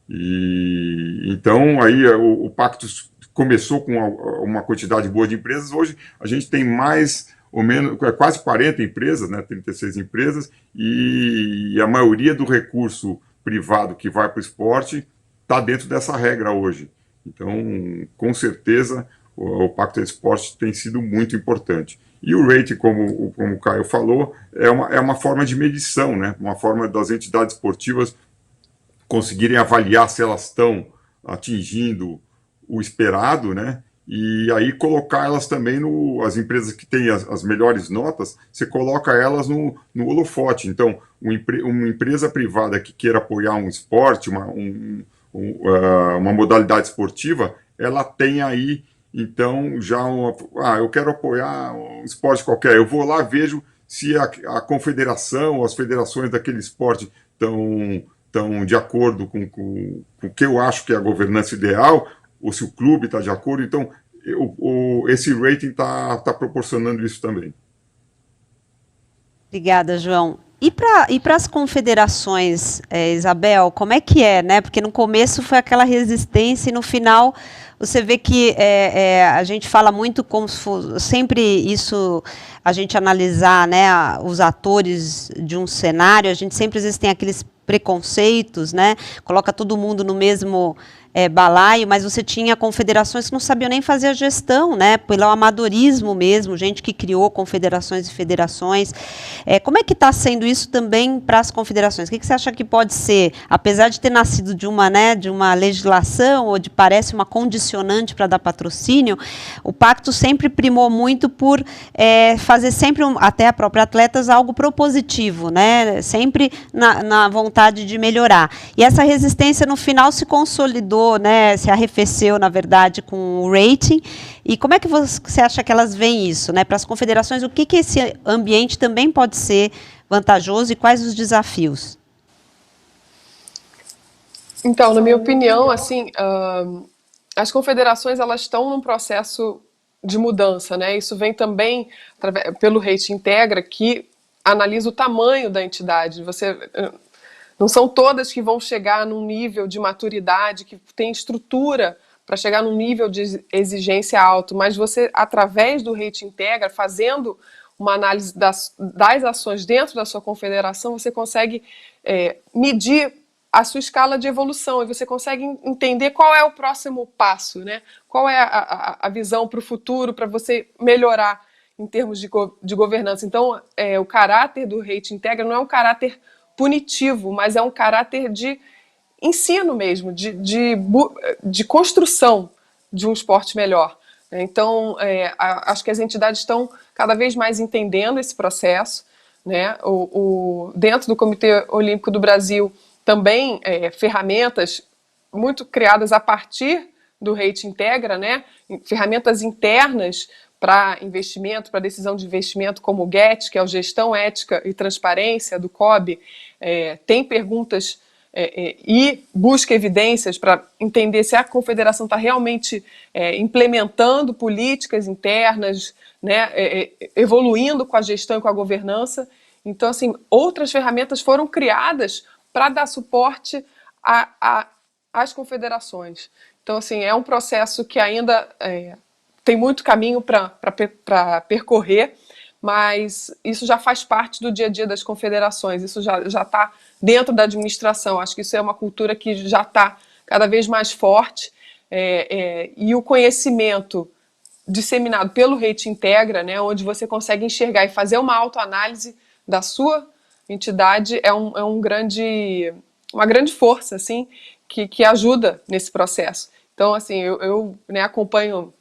E então aí o pacto começou com uma quantidade boa de empresas, hoje a gente tem mais ou menos, quase 40 empresas, né, 36 empresas, e a maioria do recurso privado que vai para o esporte está dentro dessa regra hoje. Então, com certeza, o Pacto do Esporte tem sido muito importante. E o rating, como o Caio falou, é uma forma de medição, né? Uma forma das entidades esportivas conseguirem avaliar se elas estão atingindo o esperado, né? E aí colocar elas também as empresas que têm as melhores notas, você coloca elas no holofote. Então, uma empresa privada que queira apoiar um esporte, uma modalidade esportiva, ela tem aí, então, já eu quero apoiar um esporte qualquer. Eu vou lá, vejo se a confederação, as federações daquele esporte estão de acordo com o que eu acho que é a governança ideal, ou se o clube está de acordo. Então, esse rating está proporcionando isso também. Obrigada, João. E para as confederações, Isabel, como é que é, né? Porque no começo foi aquela resistência e no final você vê que a gente fala muito como se fosse, sempre isso, a gente analisar, né, os atores de um cenário, a gente sempre às vezes tem aqueles preconceitos, né? Coloca todo mundo no mesmo balaio, mas você tinha confederações que não sabiam nem fazer a gestão, né? Pelo amadorismo mesmo, gente que criou confederações e federações. Como é que está sendo isso também para as confederações? O que você acha que pode ser, apesar de ter nascido de uma legislação ou parece uma condicionante para dar patrocínio, o pacto sempre primou muito por fazer sempre, até a própria Atletas, algo propositivo, né? Sempre na vontade de melhorar. E essa resistência no final se consolidou, né, se arrefeceu, na verdade, com o rating. E como é que você acha que elas veem isso, né? Para as confederações, o que esse ambiente também pode ser vantajoso e quais os desafios? Então, na minha opinião, assim, as confederações elas estão num processo de mudança, né? Isso vem também pelo Rating Integra, que analisa o tamanho da entidade. Não são todas que vão chegar num nível de maturidade, que tem estrutura para chegar num nível de exigência alto, mas você, através do Rating Integra, fazendo uma análise das ações dentro da sua confederação, você consegue medir a sua escala de evolução, e você consegue entender qual é o próximo passo, né? Qual é a visão para o futuro, para você melhorar em termos de governança. Então, o caráter do Rede Integra não é um caráter punitivo, mas é um caráter de ensino mesmo, de construção de um esporte melhor. Então, acho que as entidades estão cada vez mais entendendo esse processo, né? Dentro do Comitê Olímpico do Brasil, também ferramentas muito criadas a partir do Rede Integra, né? Ferramentas internas para investimento, para decisão de investimento, como o GET, que é o Gestão, Ética e Transparência do COB, tem perguntas e busca evidências para entender se a confederação está realmente implementando políticas internas, né, evoluindo com a gestão e com a governança. Então, assim, outras ferramentas foram criadas para dar suporte às confederações. Então, assim, é um processo que ainda tem muito caminho para percorrer, mas isso já faz parte do dia a dia das confederações, isso já está dentro da administração. Acho que isso é uma cultura que já está cada vez mais forte, e o conhecimento disseminado pelo Rede Integra, né, onde você consegue enxergar e fazer uma autoanálise da sua entidade, é uma grande força, assim, que ajuda nesse processo. Então, assim, eu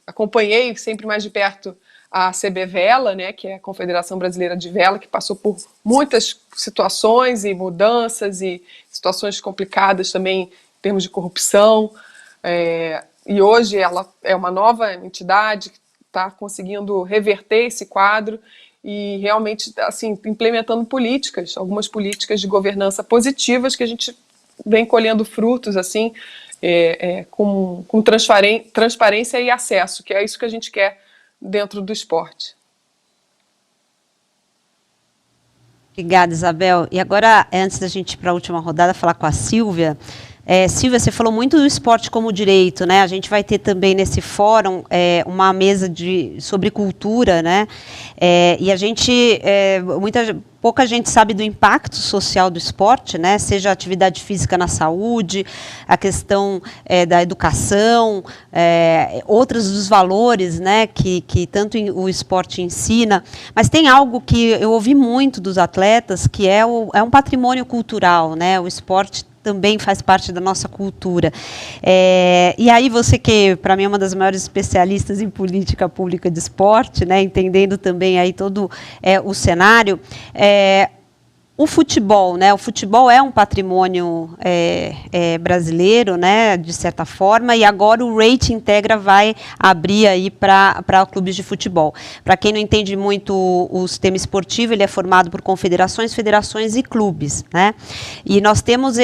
acompanhei sempre mais de perto a CBVela, né, que é a Confederação Brasileira de Vela, que passou por muitas situações e mudanças e situações complicadas também em termos de corrupção. E hoje ela é uma nova entidade que está conseguindo reverter esse quadro e realmente, assim, implementando algumas políticas de governança positivas que a gente vem colhendo frutos, assim, com transparência e acesso, que é isso que a gente quer dentro do esporte. Obrigada, Isabel. E agora, antes da gente ir para a última rodada, falar com a Silvia. Silvia, você falou muito do esporte como direito, né? A gente vai ter também nesse fórum uma mesa sobre cultura, né? E a gente, pouca gente sabe do impacto social do esporte, né? Seja a atividade física na saúde, a questão da educação, outros dos valores, né? Que tanto o esporte ensina. Mas tem algo que eu ouvi muito dos atletas, que é um patrimônio cultural, né? O esporte também faz parte da nossa cultura. E aí você que, para mim, é uma das maiores especialistas em política pública de esporte, né, entendendo também aí todo o cenário, o futebol, né? O futebol é um patrimônio brasileiro, né? De certa forma, e agora o Rede Integra vai abrir aí para clubes de futebol. Para quem não entende muito o sistema esportivo, ele é formado por confederações, federações e clubes, né? E nós temos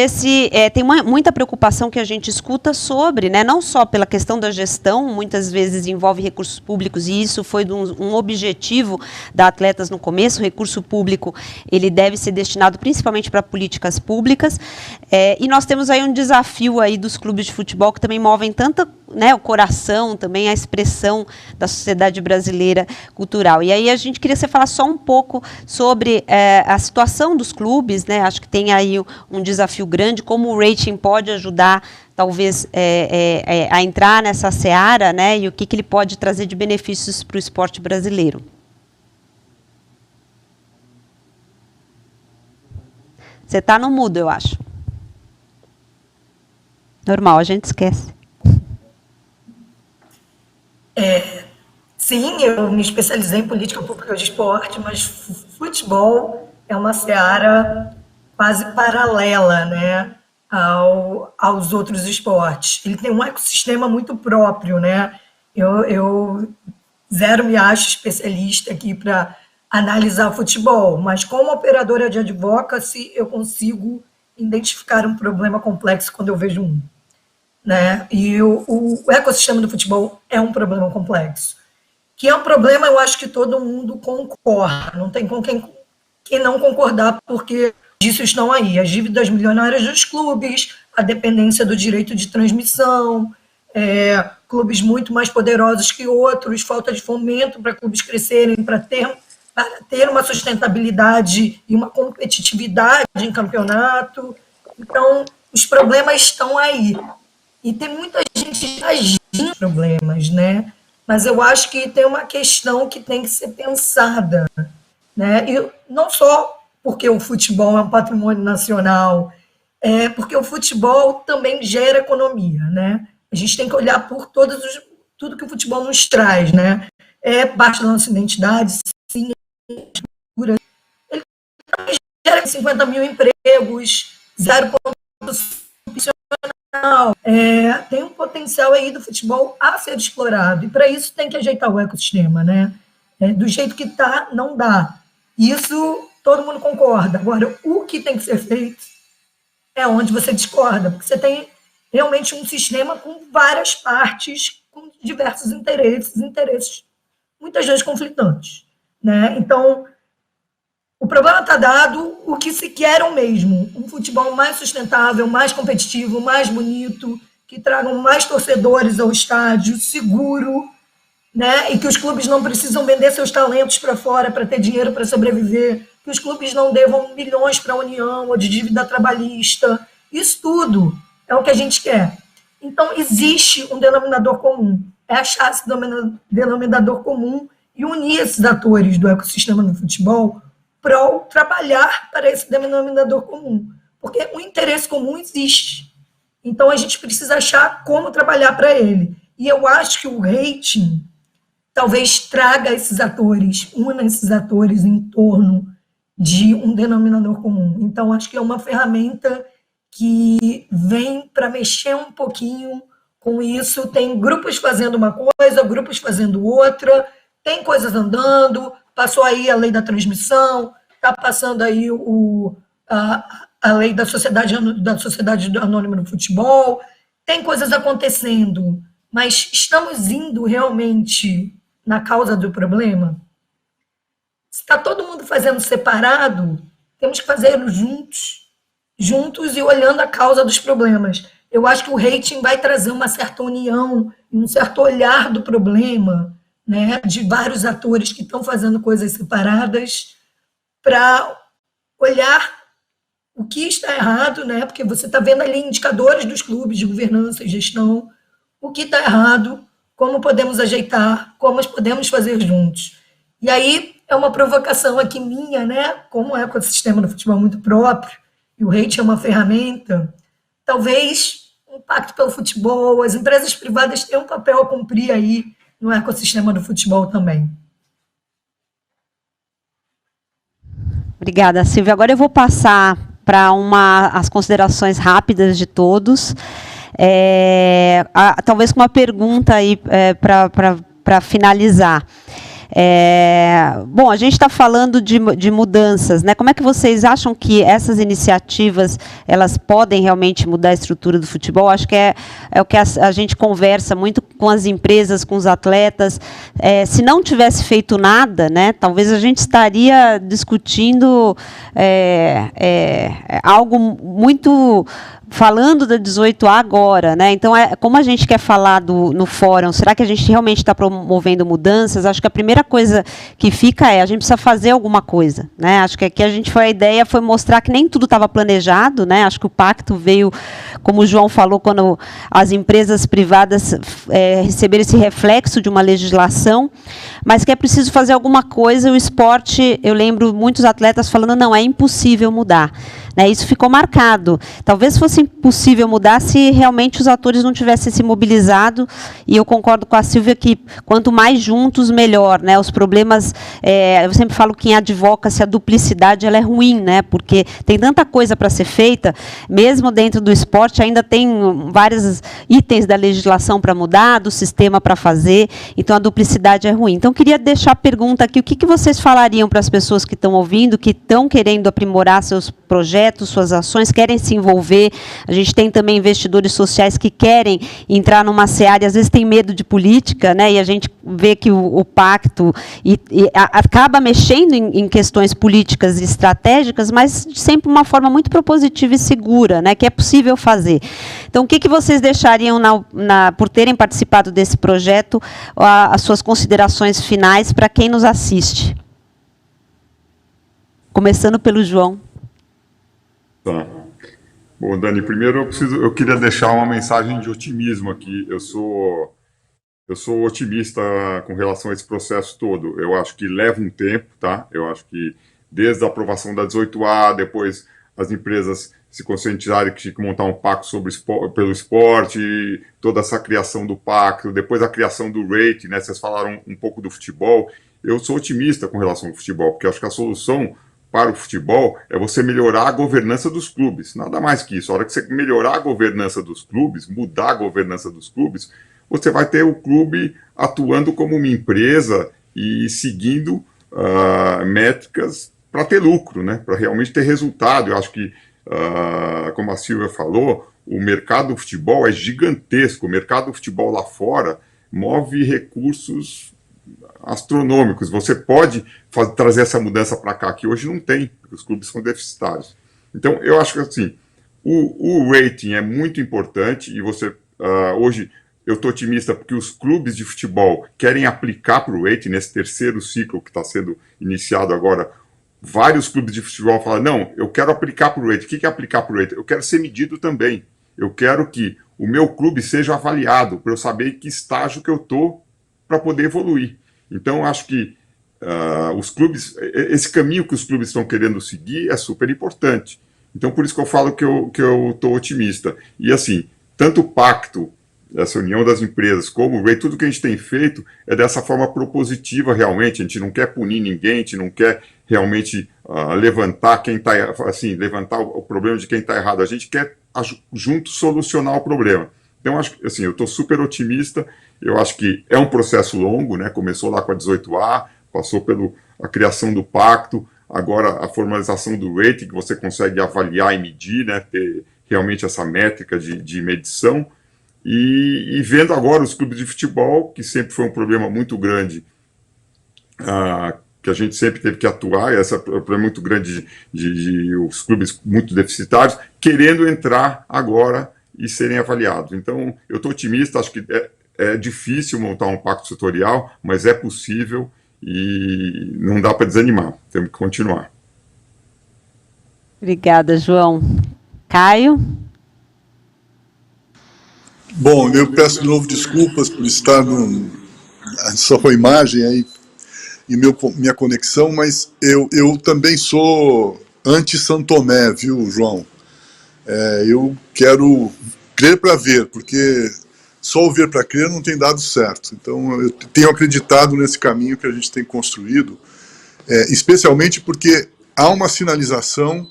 tem muita preocupação que a gente escuta sobre, né? Não só pela questão da gestão, muitas vezes envolve recursos públicos, e isso foi um objetivo da Atletas no começo. O recurso público, ele deve ser destinado principalmente para políticas públicas, e nós temos aí um desafio aí dos clubes de futebol que também movem tanto, né, o coração, também a expressão da sociedade brasileira cultural. E aí a gente queria que você falasse só um pouco sobre a situação dos clubes, né? Acho que tem aí um desafio grande, como o rating pode ajudar talvez a entrar nessa seara, né, e o que ele pode trazer de benefícios para o esporte brasileiro. Você está no mudo, eu acho. Normal, a gente esquece. Sim, eu me especializei em política pública de esporte, mas futebol é uma seara quase paralela, né, aos outros esportes. Ele tem um ecossistema muito próprio, né? Eu zero me acho especialista aqui para analisar futebol, mas como operadora de advocacy, eu consigo identificar um problema complexo quando eu vejo um, né? E o ecossistema do futebol é um problema complexo, que é um problema, eu acho que todo mundo concorda, não tem com quem não concordar, porque disso estão aí, as dívidas milionárias dos clubes, a dependência do direito de transmissão, clubes muito mais poderosos que outros, falta de fomento para clubes crescerem, para ter uma sustentabilidade e uma competitividade em campeonato. Então, os problemas estão aí. E tem muita gente agindo problemas, né? Mas eu acho que tem uma questão que tem que ser pensada, né? E não só porque o futebol é um patrimônio nacional, porque o futebol também gera economia, né? A gente tem que olhar por tudo que o futebol nos traz, né? É parte da nossa identidade, sim. Ele gera 50 mil empregos, 0,5%. Tem um potencial aí do futebol a ser explorado, e para isso tem que ajeitar o ecossistema, né? Do jeito que está, não dá. Isso todo mundo concorda. Agora, o que tem que ser feito é onde você discorda, porque você tem realmente um sistema com várias partes, com diversos interesses muitas vezes conflitantes, né? Então, o problema está dado, o que se quer é o mesmo, um futebol mais sustentável, mais competitivo, mais bonito, que tragam mais torcedores ao estádio, seguro, né? E que os clubes não precisam vender seus talentos para fora para ter dinheiro para sobreviver, que os clubes não devam milhões para a União ou de dívida trabalhista. Isso tudo é o que a gente quer. Então, existe um denominador comum. É achar esse denominador comum e unir esses atores do ecossistema do futebol para trabalhar para esse denominador comum. Porque o interesse comum existe. Então, a gente precisa achar como trabalhar para ele. E eu acho que o rating talvez traga esses atores, una esses atores em torno de um denominador comum. Então, acho que é uma ferramenta que vem para mexer um pouquinho com isso. Tem grupos fazendo uma coisa, grupos fazendo outra, tem coisas andando, passou aí a lei da transmissão, está passando aí a lei da sociedade anônima no futebol, tem coisas acontecendo, mas estamos indo realmente na causa do problema? Se está todo mundo fazendo separado, temos que fazer juntos e olhando a causa dos problemas. Eu acho que o rating vai trazer uma certa união, um certo olhar do problema, né, de vários atores que estão fazendo coisas separadas, para olhar o que está errado, né, porque você está vendo ali indicadores dos clubes de governança e gestão, o que está errado, como podemos ajeitar, como podemos fazer juntos. E aí é uma provocação aqui minha, né, como o ecossistema do futebol é muito próprio, e o rating é uma ferramenta, talvez um pacto pelo futebol, as empresas privadas têm um papel a cumprir aí no ecossistema do futebol também. Obrigada, Silvia. Agora eu vou passar para as considerações rápidas de todos. Talvez com uma pergunta aí para finalizar. Bom, a gente está falando de mudanças, né? Como é que vocês acham que essas iniciativas elas podem realmente mudar a estrutura do futebol? Acho que é o que a gente conversa muito com as empresas, com os atletas. Se não tivesse feito nada, né? Talvez a gente estaria discutindo algo muito falando da 18A agora, né? Então, como a gente quer falar no fórum, será que a gente realmente está promovendo mudanças? Acho que a primeira coisa que fica a gente precisa fazer alguma coisa, né? Acho que aqui a ideia foi mostrar que nem tudo estava planejado, né? Acho que o pacto veio, como o João falou, quando as empresas privadas receberam esse reflexo de uma legislação, mas que é preciso fazer alguma coisa. O esporte, eu lembro muitos atletas falando, não, é impossível mudar. Né, isso ficou marcado. Talvez fosse impossível mudar se realmente os atores não tivessem se mobilizado, e eu concordo com a Silvia que quanto mais juntos, melhor. Né, os problemas, eu sempre falo que em advocacy a duplicidade ela é ruim, né, porque tem tanta coisa para ser feita, mesmo dentro do esporte ainda tem vários itens da legislação para mudar, do sistema para fazer, então a duplicidade é ruim. Então, eu queria deixar a pergunta aqui, o que vocês falariam para as pessoas que estão ouvindo, que estão querendo aprimorar seus projetos, suas ações, querem se envolver. A gente tem também investidores sociais que querem entrar numa seara, às vezes tem medo de política, né? E a gente vê que o pacto acaba mexendo em questões políticas e estratégicas, mas sempre de uma forma muito propositiva e segura, né? Que é possível fazer. Então, o que vocês deixariam, por terem participado desse projeto, as suas considerações finais para quem nos assiste? Começando pelo João. Tá. Bom, Dani, primeiro eu queria deixar uma mensagem de otimismo aqui. Eu sou otimista com relação a esse processo todo. Eu acho que leva um tempo, tá? Eu acho que desde a aprovação da 18A, depois as empresas se conscientizarem que tinha que montar um pacto pelo esporte, toda essa criação do pacto, depois a criação do rating, né? Vocês falaram um pouco do futebol. Eu sou otimista com relação ao futebol, porque eu acho que a solução para o futebol é você melhorar a governança dos clubes. Nada mais que isso. A hora que você melhorar a governança dos clubes, mudar a governança dos clubes, você vai ter o clube atuando como uma empresa e seguindo métricas para ter lucro, né? Para realmente ter resultado. Eu acho que, como a Silvia falou, o mercado do futebol é gigantesco. O mercado do futebol lá fora move recursos astronômicos. Você pode trazer essa mudança para cá, que hoje não tem, porque os clubes são deficitários. Então, eu acho que assim, o rating é muito importante e você, hoje, eu estou otimista porque os clubes de futebol querem aplicar para o rating, nesse terceiro ciclo que está sendo iniciado agora. Vários clubes de futebol falam, não, eu quero aplicar para o rating. O que é aplicar para o rating? Eu quero ser medido também. Eu quero que o meu clube seja avaliado, para eu saber em que estágio que eu estou para poder evoluir. Então, acho que os clubes, esse caminho que os clubes estão querendo seguir é super importante. Então, por isso que eu falo que eu estou otimista. E, assim, tanto o pacto, essa união das empresas, como o RATE, tudo que a gente tem feito é dessa forma propositiva, realmente. A gente não quer punir ninguém, a gente não quer realmente levantar quem está, assim, levantar o problema de quem está errado. A gente quer, junto, solucionar o problema. Então, acho que, assim, eu estou super otimista. Eu acho que é um processo longo, né? Começou lá com a 18A, passou pela criação do pacto, agora a formalização do rating, que você consegue avaliar e medir, né? Ter realmente essa métrica de medição. E vendo agora os clubes de futebol, que sempre foi um problema muito grande, que a gente sempre teve que atuar, esse é um problema muito grande de os clubes muito deficitários, querendo entrar agora e serem avaliados. Então, eu estou otimista, acho que é difícil montar um pacto setorial, mas é possível e não dá para desanimar, temos que continuar. Obrigada, João. Caio? Bom, eu peço de novo desculpas por estar só com a imagem aí e minha conexão, mas eu também sou anti-São Tomé, viu, João? Eu quero crer para ver, porque só o ver para crer não tem dado certo. Então, eu tenho acreditado nesse caminho que a gente tem construído, especialmente porque há uma sinalização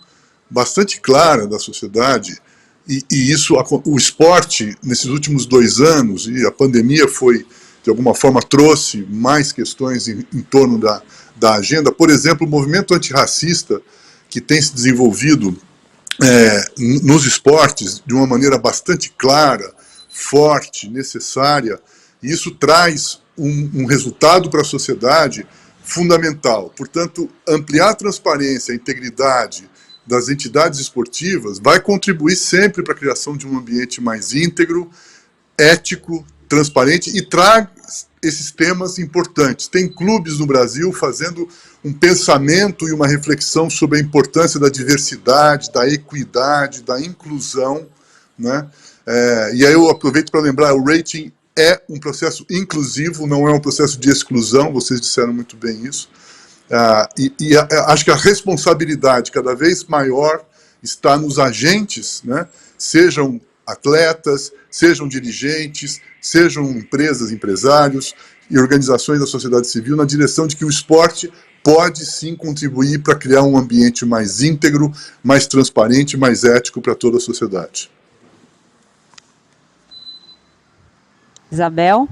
bastante clara da sociedade, e isso, o esporte, nesses últimos 2 anos, e a pandemia foi, de alguma forma, trouxe mais questões em torno da agenda. Por exemplo, o movimento antirracista, que tem se desenvolvido nos esportes de uma maneira bastante clara, forte, necessária, e isso traz um resultado para a sociedade fundamental. Portanto, ampliar a transparência, a integridade das entidades esportivas vai contribuir sempre para a criação de um ambiente mais íntegro, ético, transparente e traz esses temas importantes. Tem clubes no Brasil fazendo um pensamento e uma reflexão sobre a importância da diversidade, da equidade, da inclusão, né? E aí eu aproveito para lembrar, o rating é um processo inclusivo, não é um processo de exclusão, vocês disseram muito bem isso. Acho que a responsabilidade cada vez maior está nos agentes, né? Sejam atletas, sejam dirigentes, sejam empresas, empresários e organizações da sociedade civil, na direção de que o esporte pode sim contribuir para criar um ambiente mais íntegro, mais transparente, mais ético para toda a sociedade. Isabel?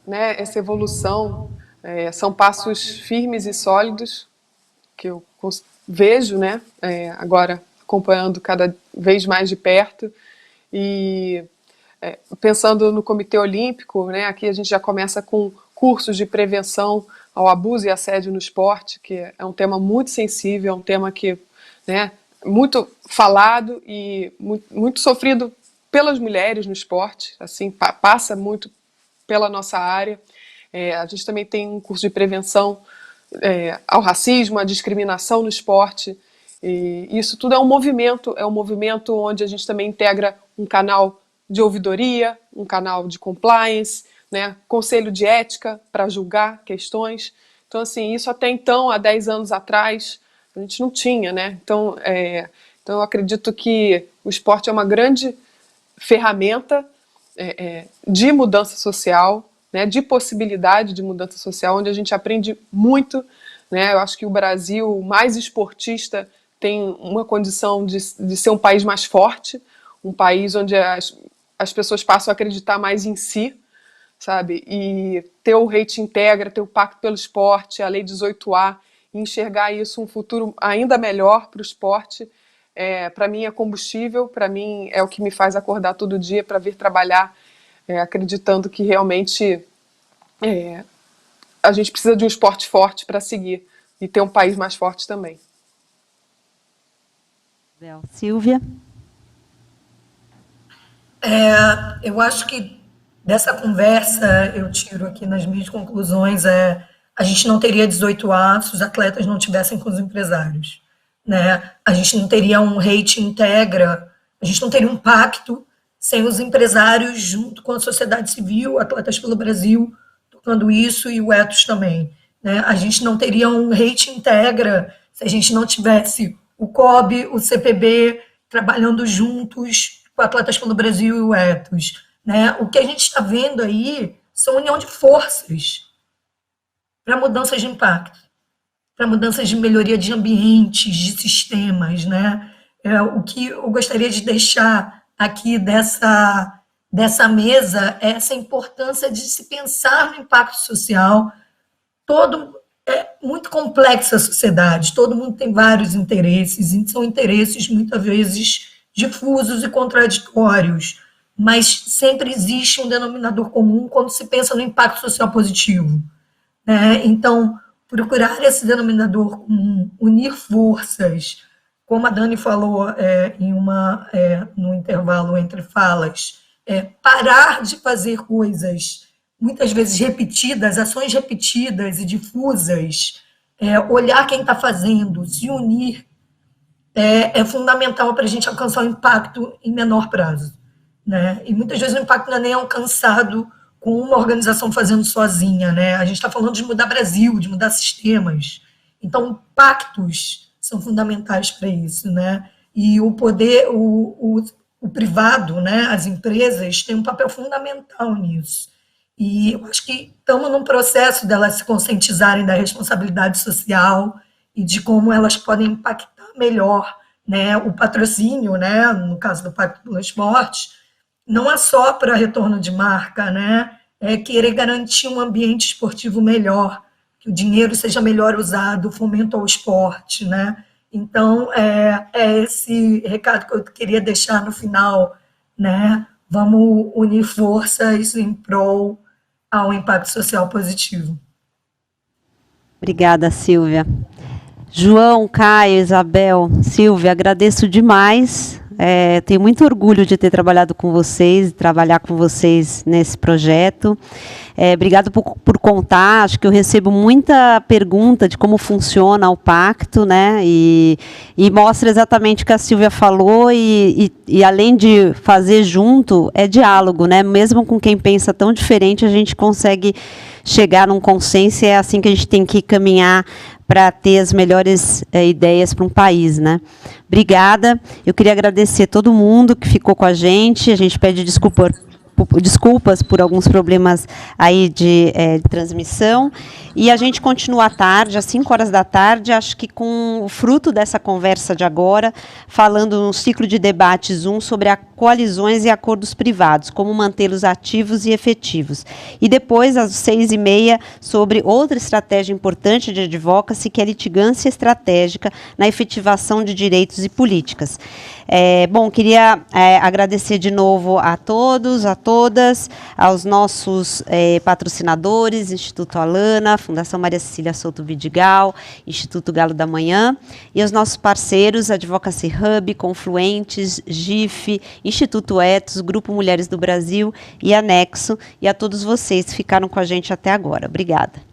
Né, essa evolução são passos firmes e sólidos que eu vejo, né, agora acompanhando cada vez mais de perto e pensando no Comitê Olímpico, né, aqui a gente já começa com cursos de prevenção ao abuso e assédio no esporte, que é um tema muito sensível, é um tema que, né, muito falado e muito sofrido pelas mulheres no esporte, assim, passa muito pela nossa área. A gente também tem um curso de prevenção ao racismo, à discriminação no esporte. E isso tudo é um movimento onde a gente também integra um canal de ouvidoria, um canal de compliance, né, conselho de ética para julgar questões. Então, assim, isso até então, há 10 anos atrás, a gente não tinha, né? Então eu acredito que o esporte é uma grande ferramenta de mudança social, né, de possibilidade de mudança social, onde a gente aprende muito, né? Eu acho que o Brasil, mais esportista, tem uma condição de ser um país mais forte, um país onde as pessoas passam a acreditar mais em si, sabe? E ter o Rede Integra, ter o Pacto pelo Esporte, a Lei 18A, e enxergar isso um futuro ainda melhor para o esporte, para mim é combustível, para mim é o que me faz acordar todo dia para vir trabalhar, acreditando que realmente a gente precisa de um esporte forte para seguir e ter um país mais forte também. Silvia? Eu acho que dessa conversa eu tiro aqui nas minhas conclusões a gente não teria 18A se os atletas não tivessem com os empresários, né? A gente não teria um Rede Integra, a gente não teria um pacto sem os empresários junto com a sociedade civil, Atletas pelo Brasil tocando isso e o Ethos também, né? A gente não teria um Rede Integra se a gente não tivesse o COB, o CPB trabalhando juntos com Atletas pelo Brasil e o Ethos, né? O que a gente está vendo aí são união de forças para mudanças de impacto, para mudanças de melhoria de ambientes, de sistemas, né? O que eu gostaria de deixar aqui dessa mesa é essa importância de se pensar no impacto social. É muito complexa a sociedade, todo mundo tem vários interesses, e são interesses muitas vezes difusos e contraditórios, mas sempre existe um denominador comum quando se pensa no impacto social positivo, né? Então, procurar esse denominador comum, unir forças, como a Dani falou no intervalo entre falas, parar de fazer coisas muitas vezes repetidas, ações repetidas e difusas, olhar quem está fazendo, se unir, é fundamental para a gente alcançar o impacto em menor prazo, né? E muitas vezes o impacto não é nem alcançado com uma organização fazendo sozinha, né? A gente está falando de mudar Brasil, de mudar sistemas. Então, pactos são fundamentais para isso, né? E o poder, o privado, né? As empresas têm um papel fundamental nisso. E eu acho que estamos num processo delas se conscientizarem da responsabilidade social e de como elas podem impactar melhor, né? O patrocínio, né? No caso do Pacto pelo Esporte, não é só para retorno de marca, né? É querer garantir um ambiente esportivo melhor, que o dinheiro seja melhor usado, fomento ao esporte, né? Então, é esse recado que eu queria deixar no final, né? Vamos unir forças em prol ao impacto social positivo. Obrigada, Silvia. João, Caio, Isabel, Silvia, agradeço demais. Tenho muito orgulho de ter trabalhado com vocês, trabalhar com vocês nesse projeto. Obrigado por contar. Acho que eu recebo muita pergunta de como funciona o pacto, né? E mostra exatamente o que a Silvia falou e além de fazer junto, é diálogo, né? Mesmo com quem pensa tão diferente, a gente consegue chegar num consenso e é assim que a gente tem que caminhar para ter as melhores ideias para um país, né? Obrigada. Eu queria agradecer todo mundo que ficou com a gente. A gente pede desculpas por alguns problemas aí de transmissão. E a gente continua à tarde, às 5 horas da tarde, acho que com o fruto dessa conversa de agora, falando no ciclo de debates sobre coalizões e acordos privados, como mantê-los ativos e efetivos. E depois, às 6h30, sobre outra estratégia importante de advocacy, que é a litigância estratégica na efetivação de direitos e políticas. Queria agradecer de novo a todos, a todas, aos nossos patrocinadores, Instituto Alana, Fundação Maria Cecília Souto Vidigal, Instituto Galo da Manhã, e aos nossos parceiros, Advocacy Hub, Confluentes, GIF, Instituto Ethos, Grupo Mulheres do Brasil e Anexo, e a todos vocês que ficaram com a gente até agora. Obrigada.